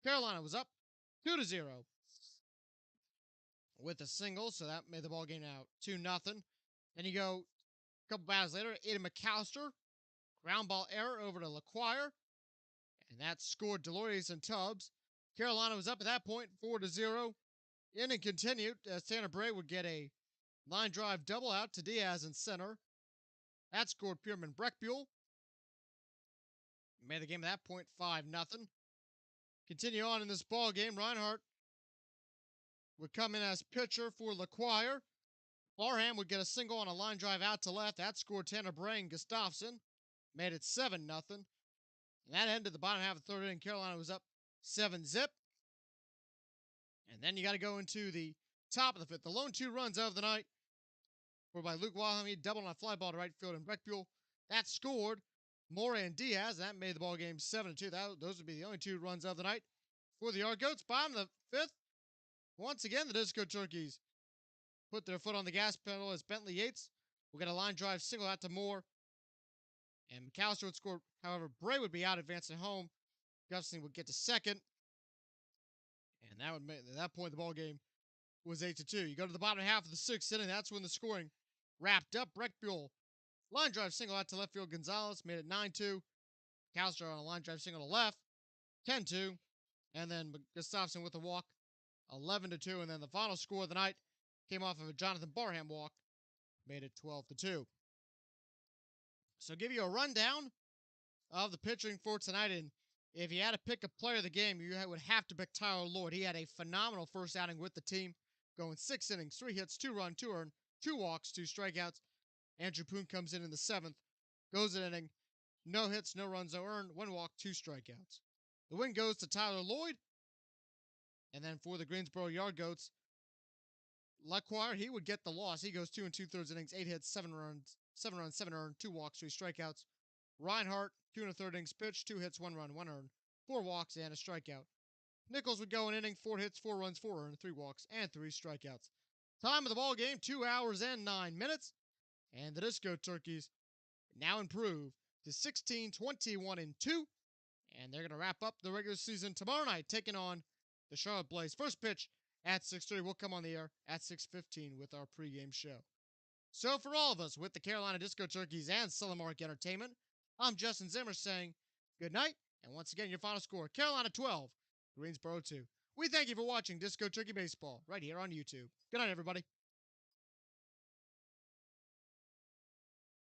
Carolina was up 2-0 with a single, so that made the ball game now 2-0. Then you go a couple batters later, Aiden McAllister, ground ball error over to LaQuire, and that scored Delorius and Tubbs. Carolina was up at that point 4-0 Inning continued as Tanner Bray would get a line drive double out to Diaz in center. That scored Pierman Breckbuell. Made the game at that point 5-0. Continue on in this ball game. Reinhardt would come in as pitcher for LaQuire. Barham would get a single on a line drive out to left. That scored Tanner Bray and Gustafson. Made it 7-0. And that ended the bottom half of the third inning. Carolina was up 7-zip. And then you got to go into the top of the fifth. The lone 2 runs of the night were by Luke Wilhelm. He doubled on a fly ball to right field, and Breckbuell. That scored Morey and Diaz. That made the ball game 7-2. Those would be the only 2 runs of the night for the Yard Goats. Bottom of the fifth. Once again, the Disco Turkeys put their foot on the gas pedal as Bentley Yates will get a line drive single out to Moore. And McAllister would score. However, Bray would be out advancing home. Gustafson would get to second. And that would make, at that point, the ball game was 8-2. You go to the bottom half of the 6th inning. That's when the scoring wrapped up. Breckbuell line drive single out to left field. Gonzalez made it 9-2. McAllister on a line drive single to left, 10-2. And then Gustafson with a walk, 11-2. And then the final score of the night came off of a Jonathan Barham walk, made it 12-2. So give you a rundown of the pitching for tonight. And if you had to pick a player of the game, you would have to pick Tyler Lloyd. He had a phenomenal first outing with the team, going 6 innings, 3 hits, 2 runs, 2 earned, 2 walks, 2 strikeouts. Andrew Poon comes in the 7th, goes an inning, no hits, no runs, no earned, 1 walk, 2 strikeouts. The win goes to Tyler Lloyd. And then for the Greensboro Yard Goats, LaQuire, he would get the loss. He goes 2 2/3 innings, 8 hits, 7 runs, 7 earned, 2 walks, 3 strikeouts. Reinhardt, 2 1/3 innings pitched, 2 hits, 1 run, 1 earned, 4 walks, and a strikeout. Nichols would go an inning, 4 hits, 4 runs, 4 earned, 3 walks, and 3 strikeouts. Time of the ball game, 2 hours and 9 minutes. And the Disco Turkeys now improve to 16-21-2. And they're going to wrap up the regular season tomorrow night, taking on the Charlotte Blaze. First pitch at 6:30. We'll come on the air at 6:15 with our pregame show. So for all of us with the Carolina Disco Turkeys and Celemark Entertainment, I'm Justin Zimmer saying good night. And once again, your final score, Carolina 12, Greensboro 2. We thank you for watching Disco Turkey Baseball right here on YouTube. Good night, everybody.